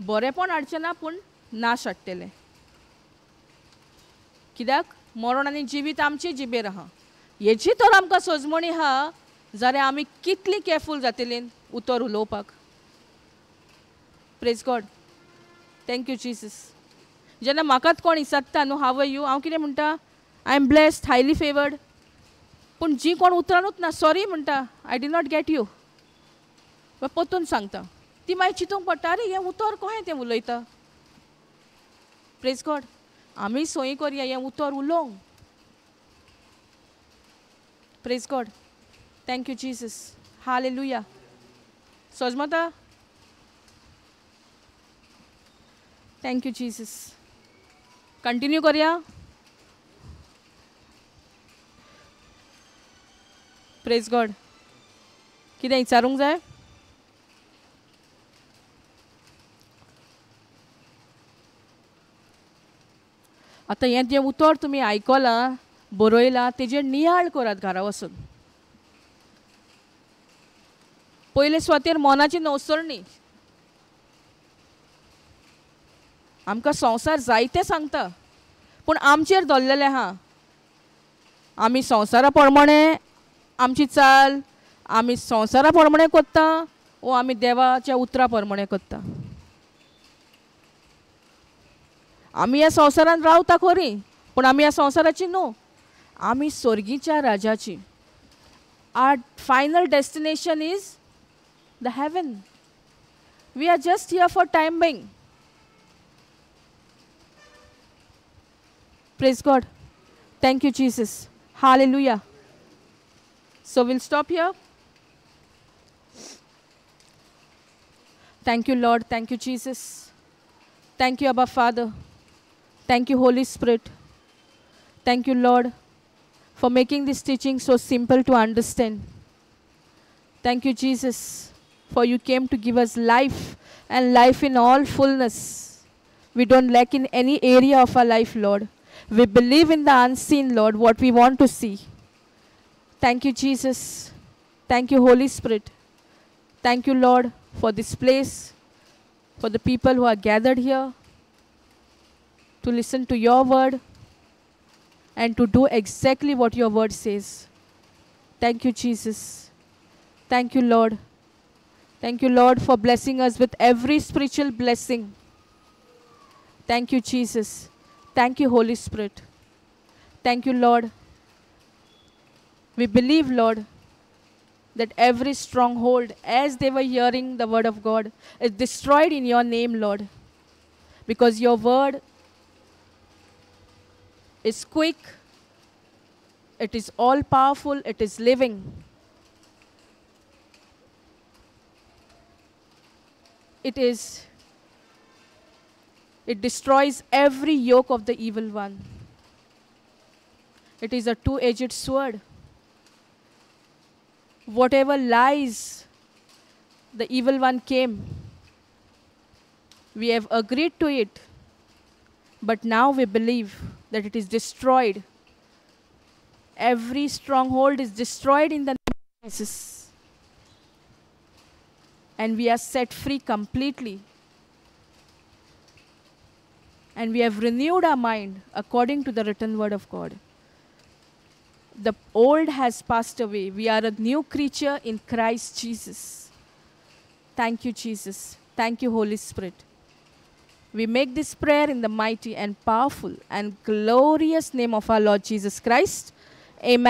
बरेंपण हाडचें ना पूण नाश हाडटलें कित्याक मरण आनी जिवीत आमचे जिबेर आहा हेची तर आमकां सोजमणी आहा जाल्यार आमी कितलीं केरफूल जातलीं उतर उलोवपाक प्रेज गॉड थँक्यू जिजस जेन्ना म्हाकाच कोण विचारता न्हू हाव यू हांव कितें म्हणटा आय एम ब्लेस्ड हायली फेवर्ड पूण जी कोण उतरानूच ना सॉरी म्हणटा I D not get you परतून सांगता ती मागीर चिंतूंक पडटा अरे हें उतर कशें तें उलयता प्रेज गॉड आमी सोयी करया हें उतर उलोवंक praise God thank you Jesus hallelujah सोजमता थँक्यू जिजस कंटिन्यू करया प्रेज गॉड कितें विचारूंक जाय आतां हें जें उतर तुमी आयकलां बरयलां तेजेर नियाळ करात घरा वचून पयले स्वातेर मनाची नवसरणी आमकां संवसार जायते सांगता पूण आमचेर दल्लेलें आहा आमी संवसारा प्रमाणे आमची चाल आमी संवसारा प्रमाणे करता वो आमी देवाच्या उतरा प्रमाणे करता आमी ह्या संवसारान रावता खरी पूण आमी ह्या संवसाराची न्हू आमी स्वर्गीच्या राजाची our final destination is the heaven we are just here for time being praise God thank you Jesus hallelujah So we'll stop here. Thank you, Lord. Thank you, Jesus. Thank you, Abba Father. Thank you, Holy Spirit. Thank you, Lord, for making this teaching so simple to understand. Thank you, Jesus, for you came to give us life and life in all fullness. We don't lack in any area of our life, Lord. We believe in the unseen, Lord, what we want to see. Thank you, Jesus. Thank you, Holy Spirit. Thank you, Lord, for this place, for the people who are gathered here to listen to your word and to do exactly what your word says. Thank you, Jesus. Thank you, Lord. Thank you, Lord, for blessing us with every spiritual blessing. Thank you, Jesus. Thank you, Holy Spirit. Thank you, Lord. We believe, Lord, that every stronghold, as they were hearing the word of God, is destroyed in your name, Lord. Because your word is quick, it is all powerful, it is living. It destroys every yoke of the evil one. It is a two-edged sword. Whatever lies the evil one came, we have agreed to it, but now we believe that it is destroyed. Every stronghold is destroyed in the name of Jesus. And we are set free completely. And we have renewed our mind according to the written word of God. The old has passed away. We are a new creature in Christ Jesus. Thank you, Jesus. Thank you, Holy Spirit. We make this prayer in the mighty and powerful and glorious name of our Lord Jesus Christ. Amen.